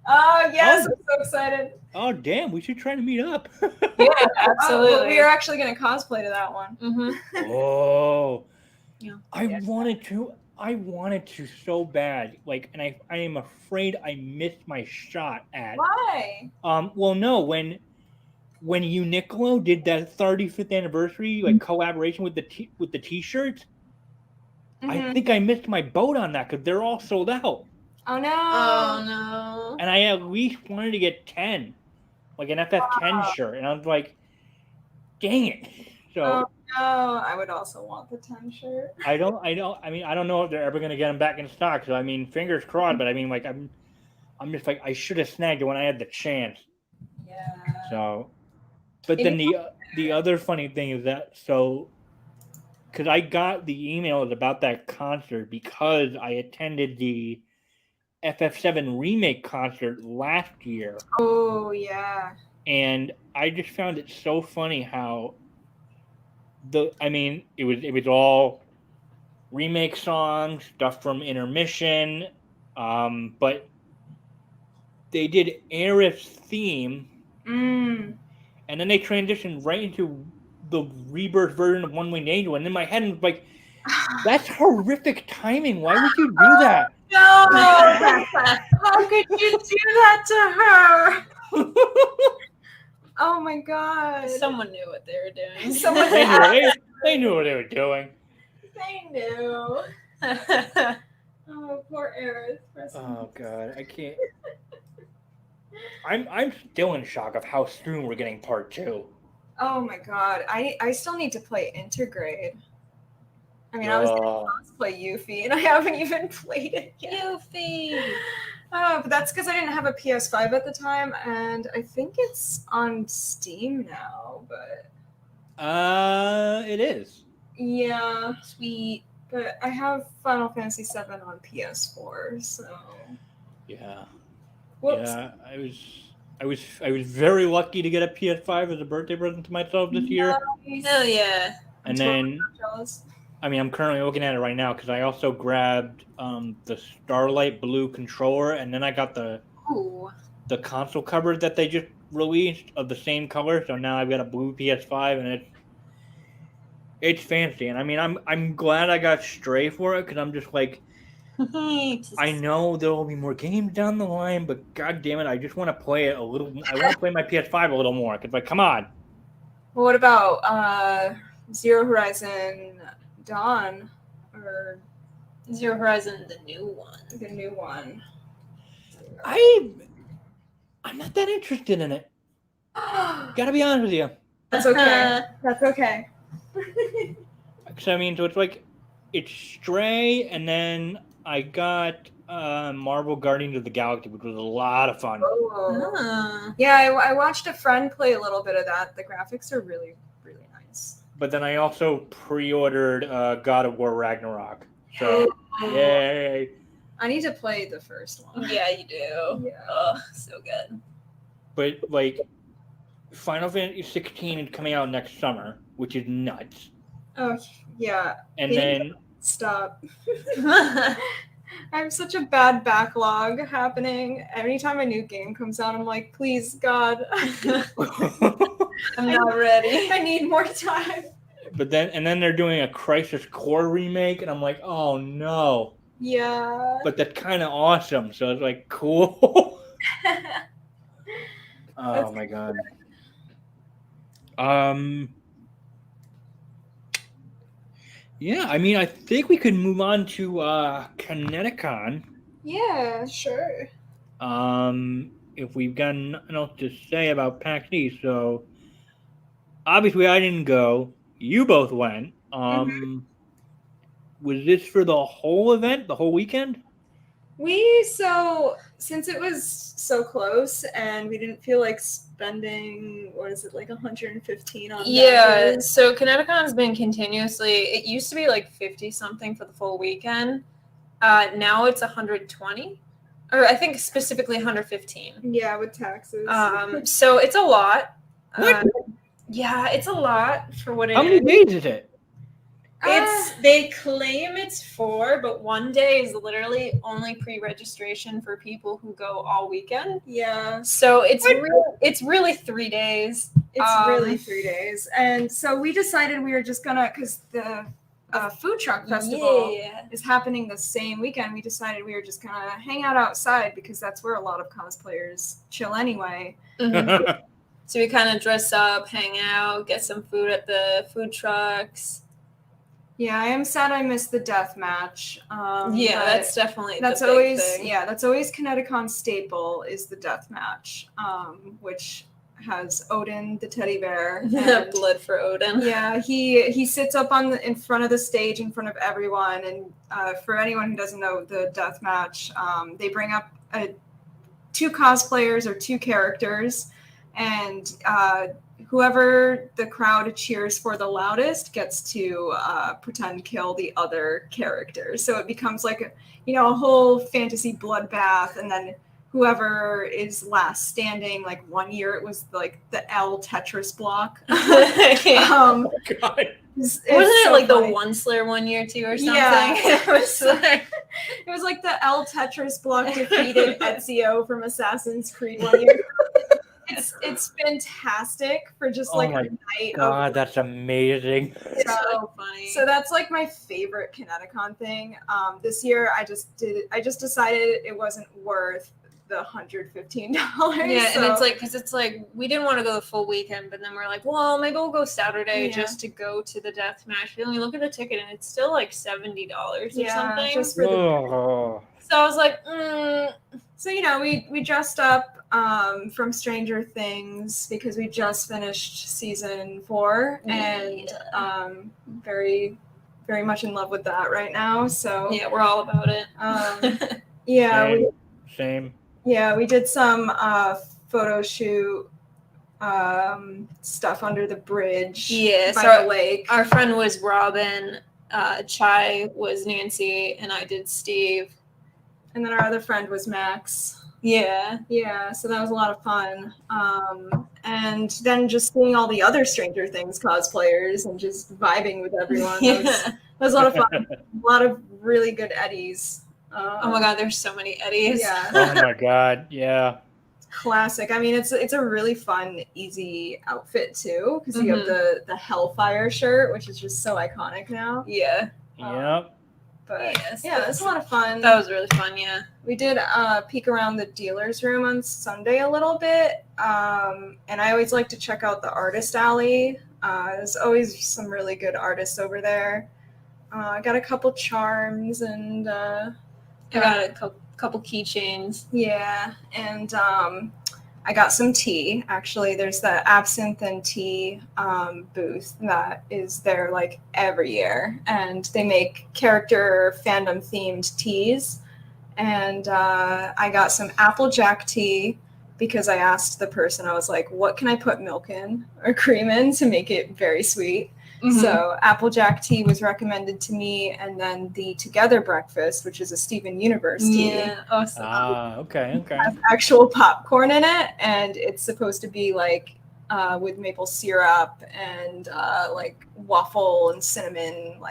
[SPEAKER 3] Oh, yes, I'm so excited.
[SPEAKER 1] Oh, damn, we should try to meet up.
[SPEAKER 2] Yeah, absolutely.
[SPEAKER 3] Well, we are actually going to cosplay to that one.
[SPEAKER 1] Oh.
[SPEAKER 2] Yeah.
[SPEAKER 1] I wanted to so bad. Like, and I am afraid I missed my shot at.
[SPEAKER 3] Why?
[SPEAKER 1] Well, no, when Uniqlo did that 35th anniversary like collaboration with the t-shirts, I think I missed my boat on that because they're all sold out.
[SPEAKER 3] Oh no!
[SPEAKER 2] Oh no!
[SPEAKER 1] And I at least wanted to get 10, like an FF10 shirt, and I was like, dang it. So.
[SPEAKER 3] Oh no! I would also want the 10 shirt.
[SPEAKER 1] I don't know if they're ever gonna get them back in stock. So I mean, fingers crossed. But I mean, like I'm just like I should have snagged it when I had the chance.
[SPEAKER 3] Yeah.
[SPEAKER 1] So, but then the other funny thing is that because I got the emails about that concert because I attended the FF7 remake concert last year.
[SPEAKER 3] Oh yeah.
[SPEAKER 1] And I just found it so funny how it was all remake songs, stuff from Intermission, but they did Aerith's theme,
[SPEAKER 3] Mm.
[SPEAKER 1] and then they transitioned right into the rebirth version of One Winged Angel, and in my head I was like, that's horrific timing. Why would you do that?
[SPEAKER 3] No! How could you do that to her? Oh my god.
[SPEAKER 2] Someone knew what they were doing.
[SPEAKER 3] Someone
[SPEAKER 1] They knew what they were doing.
[SPEAKER 3] They knew. Oh, poor Aerith.
[SPEAKER 1] Oh god, I can't. I'm still in shock of how soon we're getting part 2.
[SPEAKER 3] Oh my god. I still need to play Intergrade. I mean, I was going to cosplay Yuffie, and I haven't even played it yet.
[SPEAKER 2] Yuffie!
[SPEAKER 3] But that's because I didn't have a PS5 at the time, and I think it's on Steam now, but...
[SPEAKER 1] It is.
[SPEAKER 3] Yeah,
[SPEAKER 2] Sweet.
[SPEAKER 3] but I have Final Fantasy VII on PS4, so...
[SPEAKER 1] Yeah.
[SPEAKER 3] Whoops.
[SPEAKER 1] Yeah, I was very lucky to get a PS5 as a birthday present to myself this year.
[SPEAKER 3] Nice.
[SPEAKER 2] Hell yeah.
[SPEAKER 1] And
[SPEAKER 3] totally
[SPEAKER 1] then,
[SPEAKER 3] jealous.
[SPEAKER 1] I mean, I'm currently looking at it right now because I also grabbed the Starlight Blue controller, and then I got the
[SPEAKER 2] Ooh.
[SPEAKER 1] console cover that they just released of the same color. So now I've got a blue PS5, and it's fancy. And I mean, I'm glad I got Stray for it because I'm just like, I know there will be more games down the line, but god damn it, I just want to play it a little. I want to play my PS5 a little more because, like, come on.
[SPEAKER 3] Well, what about Zero Horizon Dawn, or
[SPEAKER 2] Zero Horizon, the new one.
[SPEAKER 3] the new one?
[SPEAKER 1] I'm not that interested in it. Gotta be honest with you.
[SPEAKER 3] That's okay. That's okay.
[SPEAKER 1] So, I mean, so it's like, it's Stray, and then I got Marvel Guardians of the Galaxy, which was a lot of fun.
[SPEAKER 3] Oh. Yeah, I watched a friend play a little bit of that. The graphics are really, really nice.
[SPEAKER 1] But then I also pre-ordered God of War Ragnarok. So, yay.
[SPEAKER 3] I need to play the first one.
[SPEAKER 2] Yeah, you do.
[SPEAKER 3] Yeah.
[SPEAKER 2] Oh, so good.
[SPEAKER 1] But, like, Final Fantasy 16 is coming out next summer, which is nuts.
[SPEAKER 3] Oh, yeah.
[SPEAKER 1] And then...
[SPEAKER 3] Stop. I have such a bad backlog happening. Anytime a new game comes out, I'm like, please, God.
[SPEAKER 2] I'm not ready.
[SPEAKER 3] I need more time.
[SPEAKER 1] But then they're doing a Crisis Core remake, and I'm like, oh no.
[SPEAKER 3] Yeah.
[SPEAKER 1] But that's kind of awesome. So it's like, cool. Oh my god. Yeah, I mean, I think we could move on to ConnectiCon.
[SPEAKER 3] Yeah, sure.
[SPEAKER 1] If we've got nothing else to say about PAX East. So obviously I didn't go. You both went. Was this for the whole event, the whole weekend?
[SPEAKER 3] Since it was so close and we didn't feel like spending, what is it, like 115 on badges?
[SPEAKER 2] So ConnectiCon has been continuously, it used to be like 50 something for the full weekend. Now it's 120, or I think specifically 115.
[SPEAKER 3] Yeah, with taxes.
[SPEAKER 2] So it's a lot.
[SPEAKER 1] What?
[SPEAKER 2] Yeah, it's a lot for what it is.
[SPEAKER 1] How many days is it?
[SPEAKER 2] They claim it's 4, but one day is literally only pre-registration for people who go all weekend.
[SPEAKER 3] Yeah.
[SPEAKER 2] So it's really 3 days.
[SPEAKER 3] It's really 3 days. And so we decided we were just gonna, because the food truck festival is happening the same weekend, we decided we were just gonna hang out outside because that's where a lot of cosplayers chill anyway.
[SPEAKER 2] Mm-hmm. So we kind of dress up, hang out, get some food at the food trucks.
[SPEAKER 3] Yeah, I am sad I missed the Deathmatch.
[SPEAKER 2] That's definitely
[SPEAKER 3] that's
[SPEAKER 2] the big
[SPEAKER 3] always
[SPEAKER 2] thing.
[SPEAKER 3] that's always ConnectiCon's staple is the Deathmatch, which has Odin the teddy bear. And,
[SPEAKER 2] blood for Odin.
[SPEAKER 3] Yeah, he sits up in front of the stage in front of everyone, and for anyone who doesn't know the Deathmatch, they bring up 2 cosplayers or 2 characters, and whoever the crowd cheers for the loudest gets to pretend kill the other character. So it becomes like a whole fantasy bloodbath, and then whoever is last standing. Like one year it was like the L Tetris block.
[SPEAKER 1] Oh my God.
[SPEAKER 2] Wasn't it
[SPEAKER 3] so
[SPEAKER 2] like
[SPEAKER 3] funny.
[SPEAKER 2] the One Slayer 1 year too or something?
[SPEAKER 3] Yeah.
[SPEAKER 2] It was like
[SPEAKER 3] It was like the L Tetris block defeated Ezio from Assassin's Creed 1 year. It's fantastic for just like
[SPEAKER 1] Oh
[SPEAKER 3] a
[SPEAKER 1] my
[SPEAKER 3] night
[SPEAKER 1] God,
[SPEAKER 3] of.
[SPEAKER 1] that's amazing.
[SPEAKER 2] it's so funny.
[SPEAKER 3] So that's like my favorite ConnectiCon thing. This year I just decided it wasn't worth the $115.
[SPEAKER 2] yeah, and it's like, because it's like we didn't want to go the full weekend, but then we're like, well, maybe we'll go Saturday just to go to the Deathmatch. And we look at the ticket, and it's still like $70 or something.
[SPEAKER 3] just for the.
[SPEAKER 1] Oh.
[SPEAKER 2] So I was like,
[SPEAKER 3] So we dressed up from Stranger Things because we just finished season 4 and very, very much in love with that right now. So
[SPEAKER 2] yeah, we're all about it.
[SPEAKER 3] yeah,
[SPEAKER 1] Same.
[SPEAKER 3] we did some photo shoot stuff under the bridge.
[SPEAKER 2] Yeah,
[SPEAKER 3] by
[SPEAKER 2] so
[SPEAKER 3] the lake.
[SPEAKER 2] Our friend was Robin, Chai was Nancy, and I did Steve.
[SPEAKER 3] And then our other friend was Max.
[SPEAKER 2] Yeah.
[SPEAKER 3] Yeah, so that was a lot of fun. And then just seeing all the other Stranger Things cosplayers and just vibing with everyone. That was a lot of fun. A lot of really good eddies.
[SPEAKER 2] Oh my God, there's so many eddies.
[SPEAKER 3] Yeah.
[SPEAKER 1] Oh my God, yeah.
[SPEAKER 3] Classic. I mean, it's a really fun, easy outfit too, because you have the Hellfire shirt, which is just so iconic now.
[SPEAKER 2] Yeah.
[SPEAKER 1] Yep.
[SPEAKER 3] But yeah, that's a lot of fun.
[SPEAKER 2] That was really fun, yeah.
[SPEAKER 3] We did peek around the dealer's room on Sunday a little bit, and I always like to check out the artist alley. There's always some really good artists over there. I got a couple charms and
[SPEAKER 2] I got a couple keychains.
[SPEAKER 3] Yeah, and I got some tea. Actually, there's the absinthe and tea booth that is there like every year, and they make character fandom themed teas. And I got some Applejack tea because I asked the person, I was like, what can I put milk in or cream in to make it very sweet?
[SPEAKER 2] Mm-hmm.
[SPEAKER 3] So Applejack tea was recommended to me, and then the Together breakfast, which is a Steven Universe tea.
[SPEAKER 2] Yeah, awesome.
[SPEAKER 1] Okay.
[SPEAKER 3] Has actual popcorn in it, and it's supposed to be like with maple syrup and like waffle and cinnamon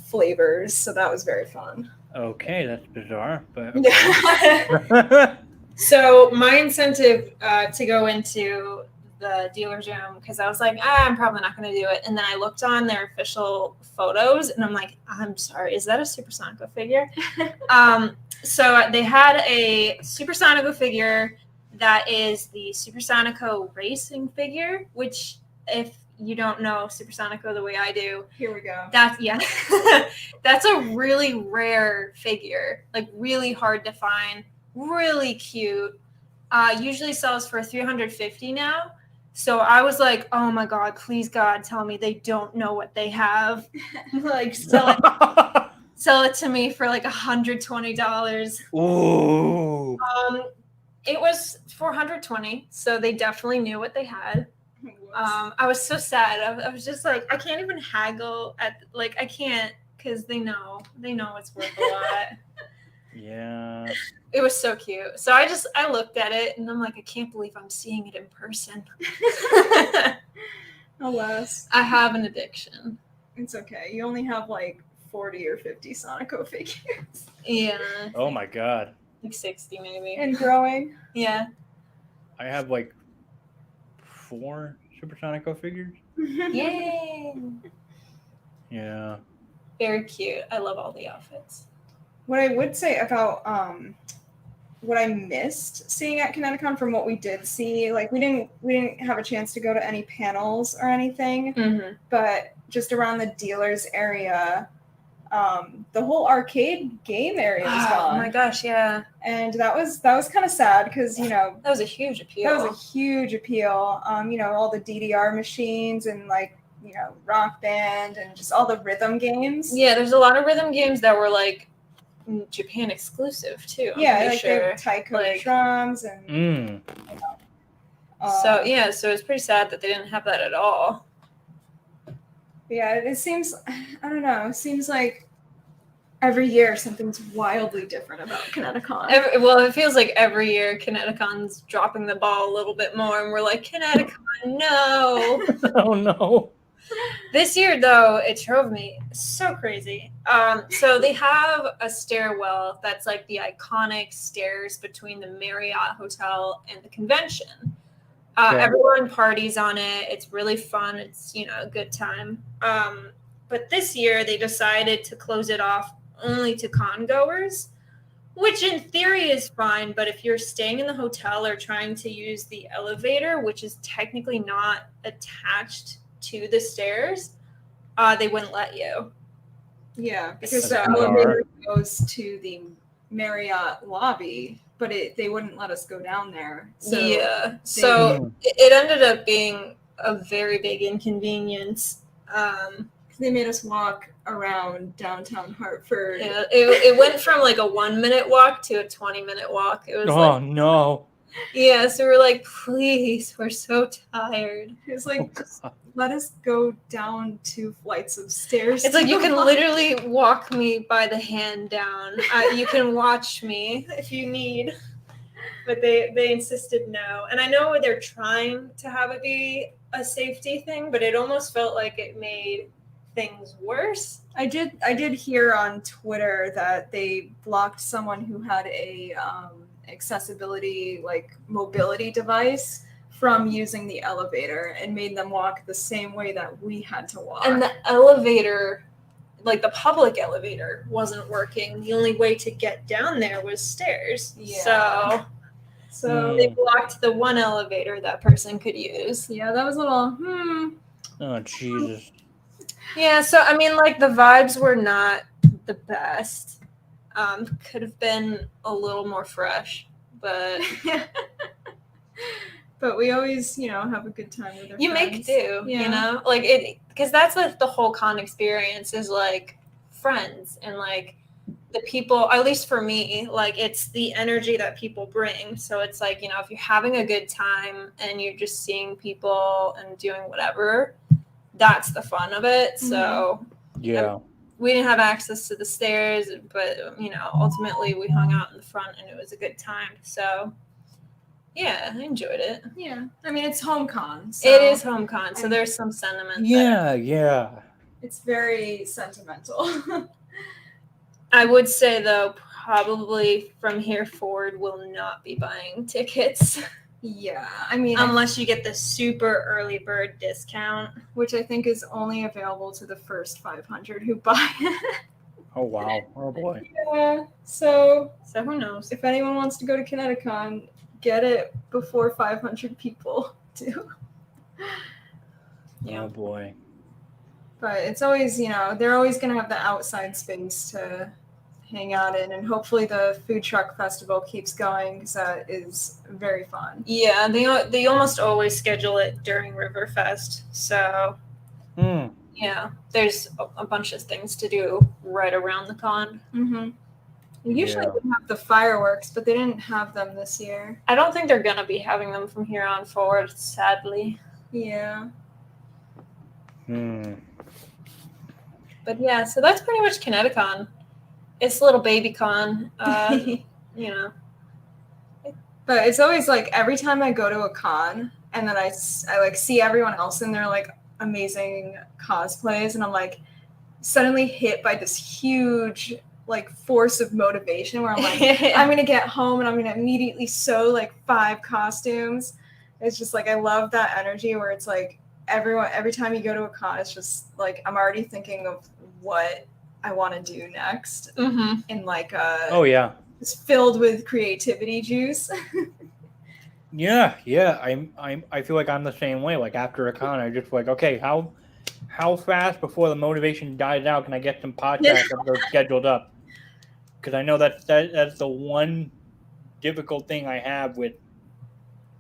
[SPEAKER 3] flavors. So that was very fun.
[SPEAKER 1] Okay, that's bizarre, but
[SPEAKER 3] Yeah.
[SPEAKER 2] So my incentive to go into the dealer's room, because I was like, I'm probably not going to do it. And then I looked on their official photos, and I'm like, I'm sorry, is that a Supersonico figure? So they had a Supersonico figure that is the Supersonico racing figure, which if you don't know Supersonico the way I do,
[SPEAKER 3] Here we go.
[SPEAKER 2] That's a really rare figure, like really hard to find, really cute. Usually sells for $350 now. So I was like, oh my God, please God, tell me they don't know what they have. Like sell it to me for like $120.
[SPEAKER 1] Ooh.
[SPEAKER 2] It was $420, so they definitely knew what they had. I was so sad. I was just like, I can't even haggle I can't, because they know it's worth a lot.
[SPEAKER 1] Yeah.
[SPEAKER 2] It was so cute. So I looked at it, and I'm like, I can't believe I'm seeing it in person.
[SPEAKER 3] Alas.
[SPEAKER 2] I have an addiction.
[SPEAKER 3] It's okay. You only have like 40 or 50 Sonico figures.
[SPEAKER 2] Yeah.
[SPEAKER 1] Oh my God.
[SPEAKER 2] Like 60 maybe.
[SPEAKER 3] And growing.
[SPEAKER 2] Yeah.
[SPEAKER 1] I have like 4 Supersonico figures.
[SPEAKER 2] Yay.
[SPEAKER 1] Yeah.
[SPEAKER 2] Very cute. I love all the outfits.
[SPEAKER 3] What I would say about what I missed seeing at ConnectiCon from what we did see, like we didn't have a chance to go to any panels or anything, but just around the dealers area, the whole arcade game area was gone.
[SPEAKER 2] Oh my gosh, yeah.
[SPEAKER 3] And that was kind of sad because
[SPEAKER 2] that was a huge appeal.
[SPEAKER 3] That was a huge appeal. All the DDR machines and Rock Band and just all the rhythm games.
[SPEAKER 2] Yeah, there's a lot of rhythm games that were like Japan exclusive too.
[SPEAKER 3] I'm sure. Taiko drums and
[SPEAKER 2] So it's pretty sad that they didn't have that at all.
[SPEAKER 3] Yeah, it seems, I don't know, it seems like every year something's wildly different about ConnectiCon.
[SPEAKER 2] It feels like every year ConnectiCon's dropping the ball a little bit more, and we're like, ConnectiCon, no.
[SPEAKER 1] Oh no.
[SPEAKER 2] This year, though, it drove me so crazy. So they have a stairwell that's like the iconic stairs between the Marriott Hotel and the convention.
[SPEAKER 1] Okay.
[SPEAKER 2] Everyone parties on it. It's really fun. It's, a good time. But this year they decided to close it off only to con goers, which in theory is fine. But if you're staying in the hotel or trying to use the elevator, which is technically not attached to the stairs, they wouldn't let you.
[SPEAKER 3] Yeah, because
[SPEAKER 2] So-
[SPEAKER 3] the elevator goes to the Marriott lobby, but they wouldn't let us go down there. So
[SPEAKER 2] yeah. So it ended up being a very big inconvenience.
[SPEAKER 3] They made us walk around downtown Hartford.
[SPEAKER 2] Yeah, it went from like a 1-minute walk to a 20-minute walk. It was
[SPEAKER 1] no.
[SPEAKER 2] Yeah, so we're like, please, we're so tired.
[SPEAKER 3] It was like, just let us go down 2 flights of stairs.
[SPEAKER 2] It's like you can literally walk me by the hand down. You can watch me if you need. But they insisted no. And I know they're trying to have it be a safety thing, but it almost felt like it made things worse.
[SPEAKER 3] I did hear on Twitter that they blocked someone who had a accessibility, like mobility device, from using the elevator and made them walk the same way that we had to walk.
[SPEAKER 2] And the elevator, like the public elevator, wasn't working. The only way to get down there was stairs.
[SPEAKER 3] Yeah.
[SPEAKER 2] So they blocked the one elevator that person could use.
[SPEAKER 3] Yeah, that was a little
[SPEAKER 1] Oh Jesus.
[SPEAKER 2] Yeah, so I mean, like the vibes were not the best. Could have been a little more fresh, but
[SPEAKER 3] but we always, have a good time with our
[SPEAKER 2] you
[SPEAKER 3] friends.
[SPEAKER 2] make do, like it, because that's the whole con experience is like friends and like the people. At least for me, like it's the energy that people bring. So it's like if you're having a good time and you're just seeing people and doing whatever, that's the fun of it. So
[SPEAKER 1] yeah.
[SPEAKER 2] we didn't have access to the stairs, but ultimately we hung out in the front and it was a good time. So yeah, I enjoyed it.
[SPEAKER 3] Yeah, I mean it's HomeCon. So
[SPEAKER 2] it is HomeCon, so there's some sentiment.
[SPEAKER 1] Yeah.
[SPEAKER 3] It's very sentimental.
[SPEAKER 2] I would say though, probably from here forward, we'll not be buying tickets.
[SPEAKER 3] Yeah, I mean,
[SPEAKER 2] unless you get the super early bird discount,
[SPEAKER 3] which I think is only available to the first 500 who buy it.
[SPEAKER 1] Oh wow. Oh boy.
[SPEAKER 3] Yeah. So
[SPEAKER 2] who knows?
[SPEAKER 3] If anyone wants to go to ConnectiCon, get it before 500 people do.
[SPEAKER 2] Yeah.
[SPEAKER 1] Oh boy.
[SPEAKER 3] But it's always, they're always going to have the outside space to hang out in, and hopefully the food truck festival keeps going because that is very fun.
[SPEAKER 2] Yeah, they almost always schedule it during Riverfest, so yeah, there's a bunch of things to do right around the con.
[SPEAKER 3] Mm-hmm. Usually they have the fireworks, but they didn't have them this year.
[SPEAKER 2] I don't think they're gonna be having them from here on forward, sadly.
[SPEAKER 3] Yeah.
[SPEAKER 2] But yeah, so that's pretty much ConnectiCon. It's a little baby con,
[SPEAKER 3] But it's always like every time I go to a con and then I like see everyone else in their like amazing cosplays, and I'm like suddenly hit by this huge like force of motivation where I'm like, I'm gonna get home and I'm gonna immediately sew like 5 costumes. It's just like I love that energy where it's like every time you go to a con, it's just like I'm already thinking of what I want to do next, and like it's filled with creativity juice.
[SPEAKER 1] Yeah. I feel like I'm the same way. Like after a con, I just like, okay, how fast before the motivation dies out can I get some podcasts that are scheduled up? Because I know that's the one difficult thing I have with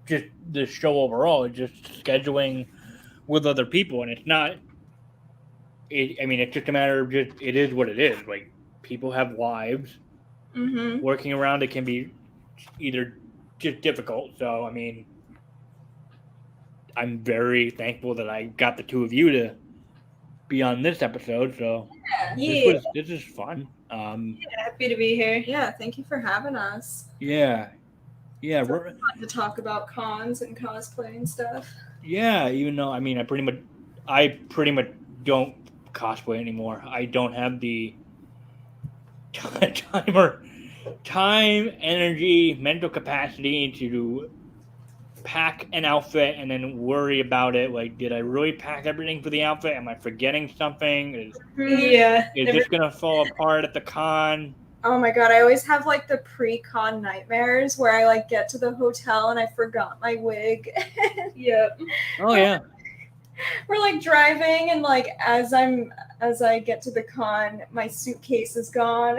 [SPEAKER 1] just the show overall, is just scheduling with other people, and it's not. It's just a matter of it is what it is. Like people have lives. Working around it can be either just difficult. So I'm very thankful that I got the two of you to be on this episode. So this is fun.
[SPEAKER 2] Happy to be here.
[SPEAKER 3] Yeah, thank you for having us.
[SPEAKER 1] Yeah,
[SPEAKER 3] It's fun to talk about cons and cosplay and stuff.
[SPEAKER 1] Yeah, even though I pretty much don't cosplay anymore. I don't have the time, energy, mental capacity to pack an outfit and then worry about it. Like, did I really pack everything for the outfit? Am I forgetting something? Is this gonna fall apart at the con?
[SPEAKER 3] Oh my god, I always have like the pre-con nightmares where I like get to the hotel and I forgot my wig.
[SPEAKER 2] Yep.
[SPEAKER 1] Oh yeah.
[SPEAKER 3] We're like driving and like as I get to the con, my suitcase is gone.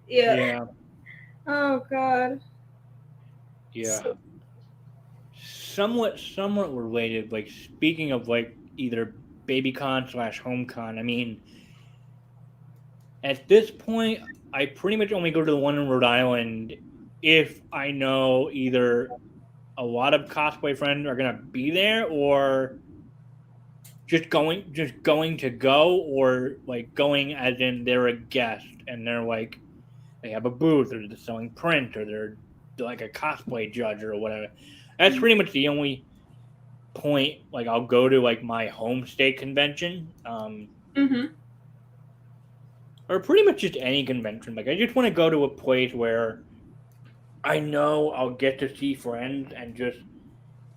[SPEAKER 1] Yeah.
[SPEAKER 3] Oh god.
[SPEAKER 1] Yeah. Somewhat related, like speaking of like either BabyCon / HomeCon, I mean, at this point, I pretty much only go to the one in Rhode Island if I know either a lot of cosplay friends are gonna be there or just going to go, or like going as in they're a guest and they're like they have a booth or they're selling print or they're like a cosplay judge or whatever. That's pretty much the only point. Like I'll go to like my home state convention, or pretty much just any convention. Like I just want to go to a place where I know I'll get to see friends and just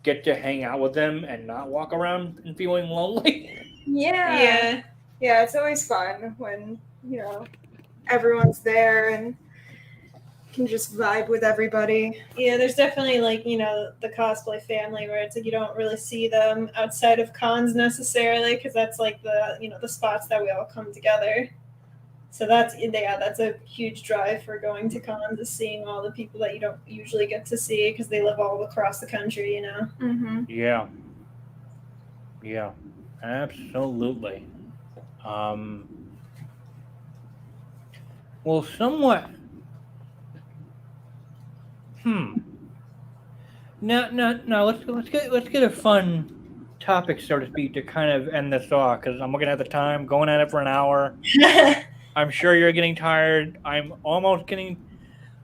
[SPEAKER 1] get to hang out with them and not walk around and feeling lonely.
[SPEAKER 3] Yeah. It's always fun when everyone's there and can just vibe with everybody.
[SPEAKER 2] Yeah, there's definitely like the cosplay family where it's like you don't really see them outside of cons necessarily because that's like the spots that we all come together. So that's a huge drive for going to cons, is seeing all the people that you don't usually get to see because they live all across the country,
[SPEAKER 3] Mm-hmm.
[SPEAKER 1] Yeah, absolutely. Well, somewhat. Now let's get a fun topic, so to speak, to kind of end this off, because I'm looking at the time, going at it for an hour. I'm sure you're getting tired. I'm almost getting.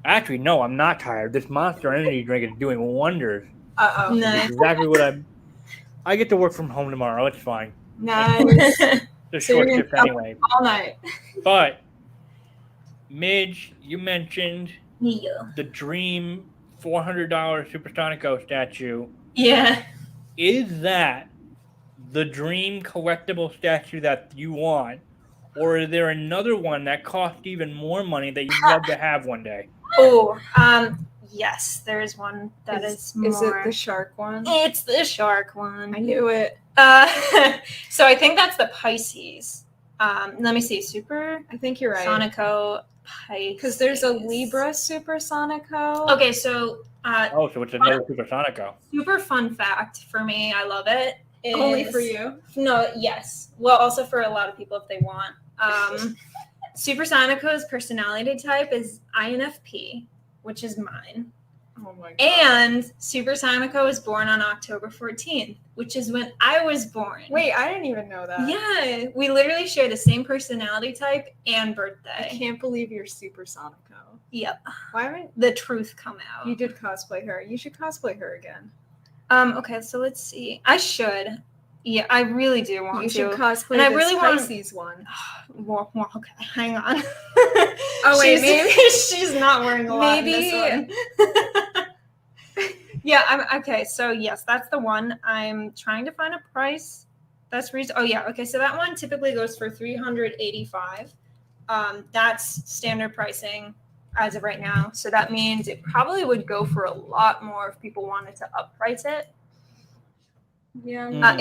[SPEAKER 1] Actually, no, I'm not tired. This Monster Energy drink is doing wonders.
[SPEAKER 2] Nice.
[SPEAKER 1] Exactly what I get to work from home tomorrow. It's fine.
[SPEAKER 3] Nice.
[SPEAKER 1] It's a
[SPEAKER 3] So
[SPEAKER 1] short
[SPEAKER 3] you're
[SPEAKER 1] shift anyway.
[SPEAKER 3] All night.
[SPEAKER 1] But Midge, you mentioned
[SPEAKER 2] Yeah.
[SPEAKER 1] the dream $400 Supersonico statue.
[SPEAKER 2] Yeah.
[SPEAKER 1] Is that the dream collectible statue that you want? Or is there another one that costs even more money that you'd love to have one day?
[SPEAKER 2] Oh, yes, there is one that is more.
[SPEAKER 3] Is it the shark one?
[SPEAKER 2] It's the shark one.
[SPEAKER 3] I knew it.
[SPEAKER 2] So I think that's the Pisces. Let me see. Super.
[SPEAKER 3] I think you're right.
[SPEAKER 2] Sonico Pisces.
[SPEAKER 3] Because there's a Libra Supersonico.
[SPEAKER 2] Okay, so.
[SPEAKER 1] So it's another Supersonico.
[SPEAKER 2] Super fun fact for me. I love it.
[SPEAKER 3] Only for you?
[SPEAKER 2] No, yes. Well, also for a lot of people if they want. Supersonico's personality type is INFP, which is mine.
[SPEAKER 3] Oh my god.
[SPEAKER 2] And Supersonico was born on October 14th, which is when I was born.
[SPEAKER 3] Wait, I didn't even know that.
[SPEAKER 2] Yeah, we literally share the same personality type and birthday.
[SPEAKER 3] I can't believe you're Supersonico.
[SPEAKER 2] Yep.
[SPEAKER 3] Why haven't
[SPEAKER 2] the truth come out?
[SPEAKER 3] You did cosplay her. You should cosplay her again.
[SPEAKER 2] Okay, so let's see. I should. Yeah, I really do want to.
[SPEAKER 3] You should cosplay
[SPEAKER 2] and I really want
[SPEAKER 3] Pisces one.
[SPEAKER 2] Well, okay, hang on.
[SPEAKER 3] Oh wait,
[SPEAKER 2] maybe she's not wearing a lot.
[SPEAKER 3] Maybe.
[SPEAKER 2] In this one. Yeah, I'm okay. So yes, that's the one. I'm trying to find a price that's reasonable. Oh yeah, okay. So that one typically goes for $385. That's standard pricing as of right now. So that means it probably would go for a lot more if people wanted to upprice it.
[SPEAKER 3] Yeah.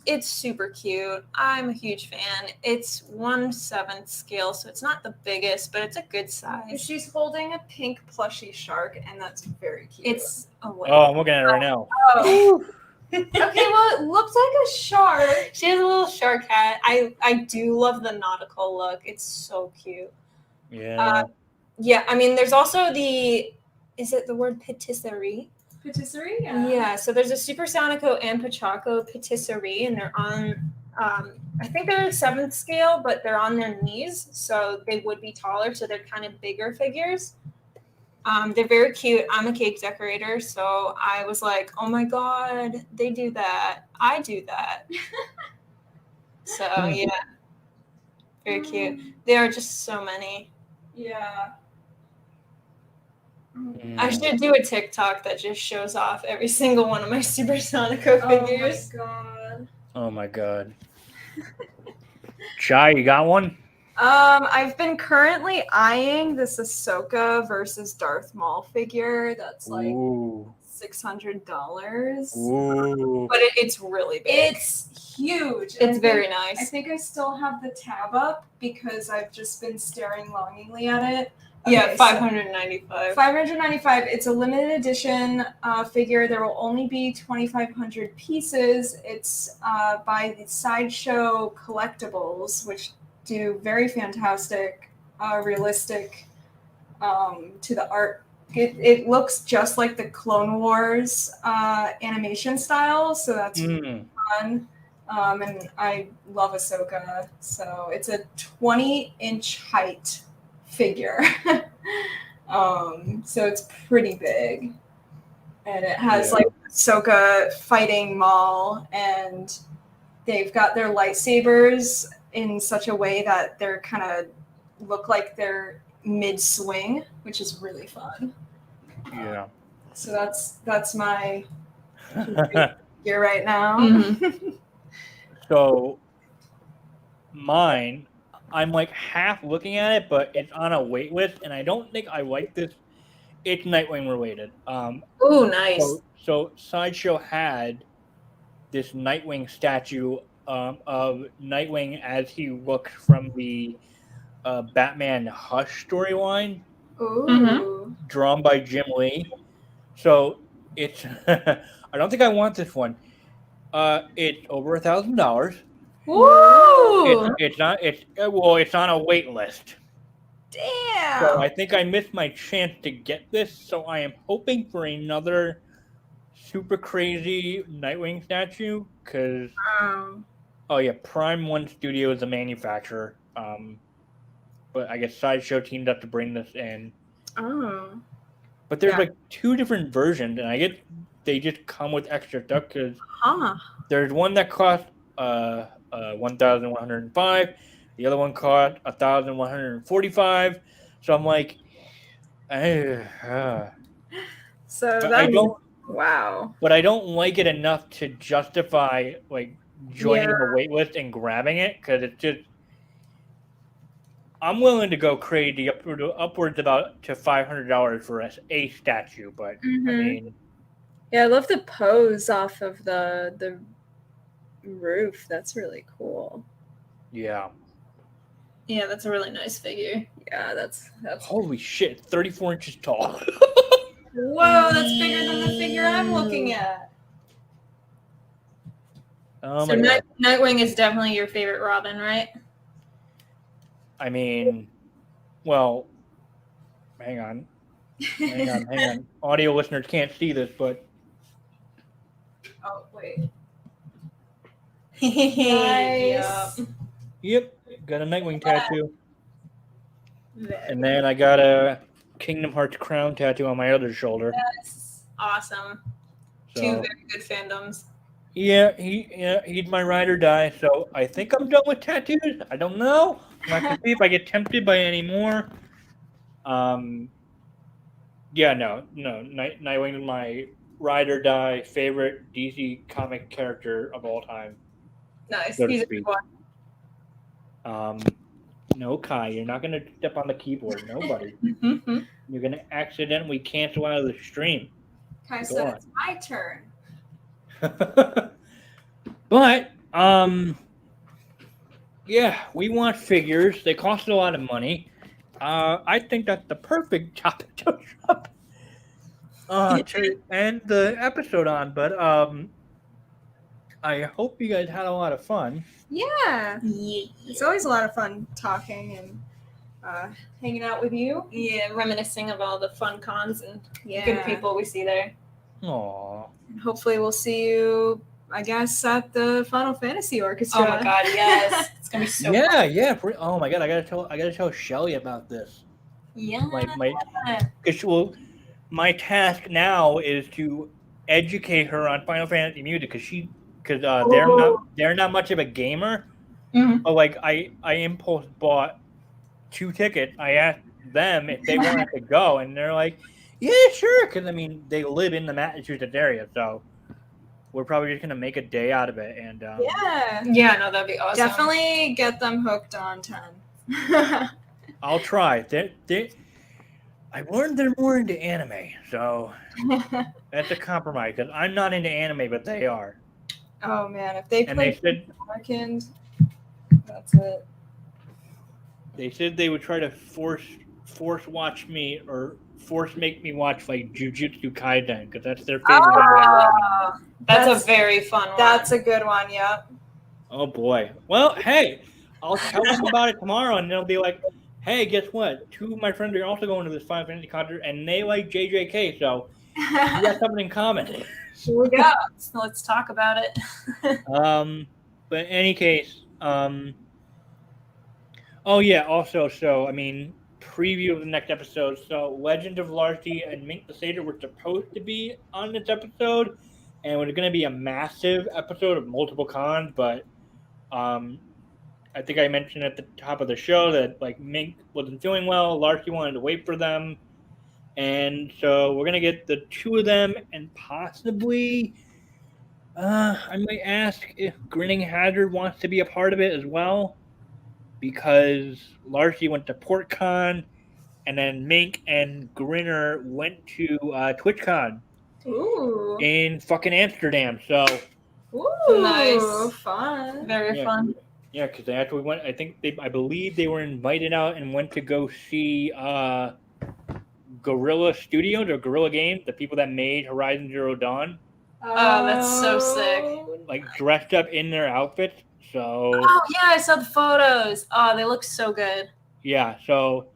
[SPEAKER 2] It's super cute. I'm a huge fan. It's 1/7 scale, so it's not the biggest, but it's a good size.
[SPEAKER 3] She's holding a pink plushy shark, and that's very cute.
[SPEAKER 2] It's
[SPEAKER 1] I'm looking at it right now.
[SPEAKER 2] Oh. Okay, well, it looks like a shark. She has a little shark hat. I do love the nautical look. It's so cute.
[SPEAKER 1] Yeah.
[SPEAKER 2] Yeah, I mean, there's also is it the word patisserie?
[SPEAKER 3] patisserie.
[SPEAKER 2] Yeah, so there's a Supersonico and Pachaco patisserie, and they're on, I think they're a 7th scale, but they're on their knees, so they would be taller, so they're kind of bigger figures. They're very cute. I'm a cake decorator, so I was like, oh my god, they do that. I do that. So, yeah. Very cute. There are just so many.
[SPEAKER 3] Yeah.
[SPEAKER 2] I should do a TikTok that just shows off every single one of my Supersonico figures.
[SPEAKER 1] Oh my god. Chai, you got one?
[SPEAKER 3] I've been currently eyeing this Ahsoka versus Darth Maul figure that's like $600.
[SPEAKER 1] Ooh.
[SPEAKER 3] But it's really big. It's huge.
[SPEAKER 2] It's very nice.
[SPEAKER 3] I think I still have the tab up because I've just been staring longingly at it.
[SPEAKER 2] Yeah, $595.
[SPEAKER 3] $595. It's a limited edition figure. There will only be 2,500 pieces. It's by the Sideshow Collectibles, which do very fantastic, realistic to the art. It looks just like the Clone Wars animation style, so that's really fun. And I love Ahsoka, so it's a 20-inch height figure. So it's pretty big. And it has like Ahsoka fighting Maul, and they've got their lightsabers in such a way that they're kind of look like they're mid-swing, which is really fun.
[SPEAKER 1] Yeah.
[SPEAKER 3] So that's my figure right now.
[SPEAKER 1] So mine, I'm like half looking at it, but it's on a wait list, and I don't think I like this. It's Nightwing related.
[SPEAKER 2] Ooh, nice.
[SPEAKER 1] So Sideshow had this Nightwing statue of Nightwing as he looks from the Batman Hush storyline.
[SPEAKER 3] Ooh.
[SPEAKER 1] Drawn by Jim Lee. So it's I don't think I want this one. It's over $1,000.
[SPEAKER 2] Woo!
[SPEAKER 1] It's on a wait list.
[SPEAKER 3] Damn.
[SPEAKER 1] So I think I missed my chance to get this. So I am hoping for another super crazy Nightwing statue because Prime One Studio is the manufacturer. But I guess Sideshow teamed up to bring this in.
[SPEAKER 3] Oh.
[SPEAKER 1] But there's like 2 different versions, and I get they just come with extra stuff because there's one that costs $1,105, the other one cost $1,145. So I'm like,
[SPEAKER 3] So wow.
[SPEAKER 1] But I don't like it enough to justify like joining the wait list and grabbing it because it's just. I'm willing to go crazy upwards about to $500 for a statue, but I mean,
[SPEAKER 3] I love the pose off of the roof. That's really cool.
[SPEAKER 1] Yeah,
[SPEAKER 2] that's a really nice figure.
[SPEAKER 3] Yeah, that's
[SPEAKER 1] holy shit, 34 inches tall.
[SPEAKER 3] Whoa, that's bigger than the figure I'm looking at.
[SPEAKER 1] Oh
[SPEAKER 2] so
[SPEAKER 1] my God.
[SPEAKER 2] Nightwing is definitely your favorite Robin, right?
[SPEAKER 1] I mean, well, hang on. Audio listeners can't see this, but
[SPEAKER 3] oh wait.
[SPEAKER 2] Nice.
[SPEAKER 1] Yep, got a Nightwing tattoo, and then I got a Kingdom Hearts crown tattoo on my other shoulder.
[SPEAKER 2] Yes, awesome.
[SPEAKER 1] So,
[SPEAKER 2] 2 very good fandoms.
[SPEAKER 1] Yeah, he's my ride or die. So I think I'm done with tattoos. I don't know. I'm not gonna see if I get tempted by any more. Nightwing is my ride or die favorite DC comic character of all time.
[SPEAKER 2] Nice.
[SPEAKER 1] So to
[SPEAKER 2] He's a
[SPEAKER 1] speak.
[SPEAKER 2] good one.
[SPEAKER 1] No, Kai, you're not gonna step on the keyboard. Nobody. You're gonna accidentally cancel out of the stream.
[SPEAKER 3] Kai said it's my turn.
[SPEAKER 1] But we want figures. They cost a lot of money. I think that's the perfect topic to end the episode on. But I hope you guys had a lot of fun.
[SPEAKER 3] Yeah. It's always a lot of fun talking and hanging out with you.
[SPEAKER 2] Yeah, reminiscing of all the fun cons and good people we see there.
[SPEAKER 1] Aw.
[SPEAKER 3] Hopefully, we'll see you. I guess at the Final Fantasy Orchestra.
[SPEAKER 2] Oh my god, yes. It's gonna be so fun.
[SPEAKER 1] Yeah. Oh my god, I gotta tell Shelly about this.
[SPEAKER 2] Yeah.
[SPEAKER 1] Because my task now is to educate her on Final Fantasy music because they're not much of a gamer.
[SPEAKER 2] Mhm.
[SPEAKER 1] But like I impulse bought 2 tickets. I asked them if they wanted to go, and they're like, "Yeah, sure." Because I mean, they live in the Massachusetts area, so we're probably just gonna make a day out of it. And
[SPEAKER 3] Yeah.
[SPEAKER 2] Yeah, no, that'd be awesome.
[SPEAKER 3] Definitely get them hooked on 10.
[SPEAKER 1] I'll try. I learned they're more into anime, so that's a compromise. Because I'm not into anime, but they are.
[SPEAKER 3] Oh man, if they
[SPEAKER 1] And they
[SPEAKER 3] play
[SPEAKER 1] said
[SPEAKER 3] American, that's it.
[SPEAKER 1] they said they would try to force watch me or force make me watch like Jujutsu Kaisen because that's their favorite.
[SPEAKER 3] Oh,
[SPEAKER 2] That's a very fun one.
[SPEAKER 3] That's a good one. Yep.
[SPEAKER 1] Oh boy. Well, hey, I'll tell them about it tomorrow, and they'll be like, "Hey, guess what? 2 of my friends are also going to this Final Fantasy concert, and they like JJK, so we got something in common."
[SPEAKER 3] Here we go.
[SPEAKER 2] So let's talk about it.
[SPEAKER 1] But in any case, oh yeah. Also, so I mean, preview of the next episode. So, Legend of Larcy and Mink the Satyr were supposed to be on this episode, and it was going to be a massive episode of multiple cons, but I think I mentioned at the top of the show that like Mink wasn't feeling well. Larcy wanted to wait for them, and so we're gonna get the 2 of them, and possibly, I might ask if Grinning Hazard wants to be a part of it as well, because Larcy went to PortCon, and then Mink and Grinner went to TwitchCon
[SPEAKER 3] Ooh.
[SPEAKER 1] in fucking Amsterdam. So
[SPEAKER 3] Ooh.
[SPEAKER 2] Nice.
[SPEAKER 3] Fun.
[SPEAKER 2] Very fun.
[SPEAKER 1] yeah, because they actually went. I believe they were invited out and went to go see Guerrilla Studios or Guerrilla Games, the people that made Horizon Zero Dawn,
[SPEAKER 2] Oh, that's so sick.
[SPEAKER 1] like dressed up in their outfits. So
[SPEAKER 2] Oh yeah, I saw the photos. Oh, they look so good.
[SPEAKER 1] yeah, so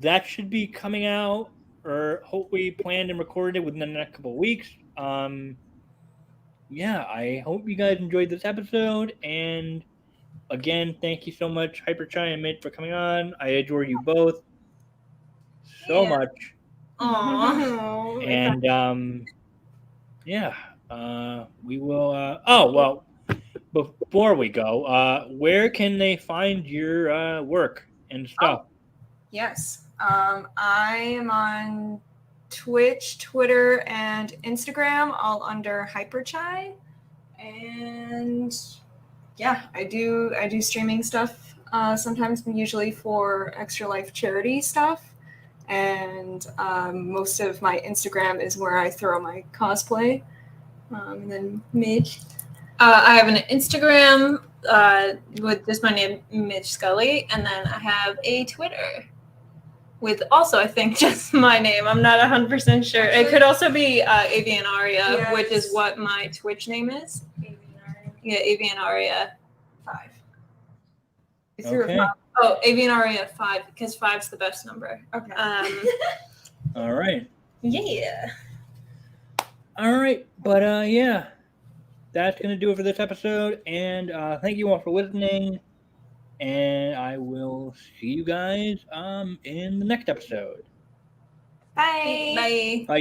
[SPEAKER 1] that should be coming out or hopefully planned and recorded within the next couple of weeks. Yeah, I hope you guys enjoyed this episode, and again, thank you so much, HyperChai and Midge, for coming on. I adore you both so
[SPEAKER 3] Yeah.
[SPEAKER 1] much.
[SPEAKER 3] Aww.
[SPEAKER 1] And yeah, we will. Oh well, before we go, where can they find your work and stuff?
[SPEAKER 3] Yes. I am on Twitch, Twitter, and Instagram, all under HyperChai. And yeah, I do streaming stuff sometimes, usually for Extra Life charity stuff. And most of my Instagram is where I throw my cosplay. And then Midge.
[SPEAKER 2] I have an Instagram with just my name, Midge Scully, and then I have a Twitter with also, I think, just my name. I'm not 100% sure. It could also be Avian Aria,
[SPEAKER 3] Yes.
[SPEAKER 2] which is what my Twitch name is. Yeah, Avian Aria 5.
[SPEAKER 1] Okay.
[SPEAKER 2] Oh, Avian Aria 5, because 5's the best number.
[SPEAKER 3] Okay.
[SPEAKER 1] All right.
[SPEAKER 2] Yeah.
[SPEAKER 1] All right. But yeah, that's gonna do it for this episode. And thank you all for listening. And I will see you guys in the next episode.
[SPEAKER 3] Bye.
[SPEAKER 2] Bye.
[SPEAKER 1] Bye.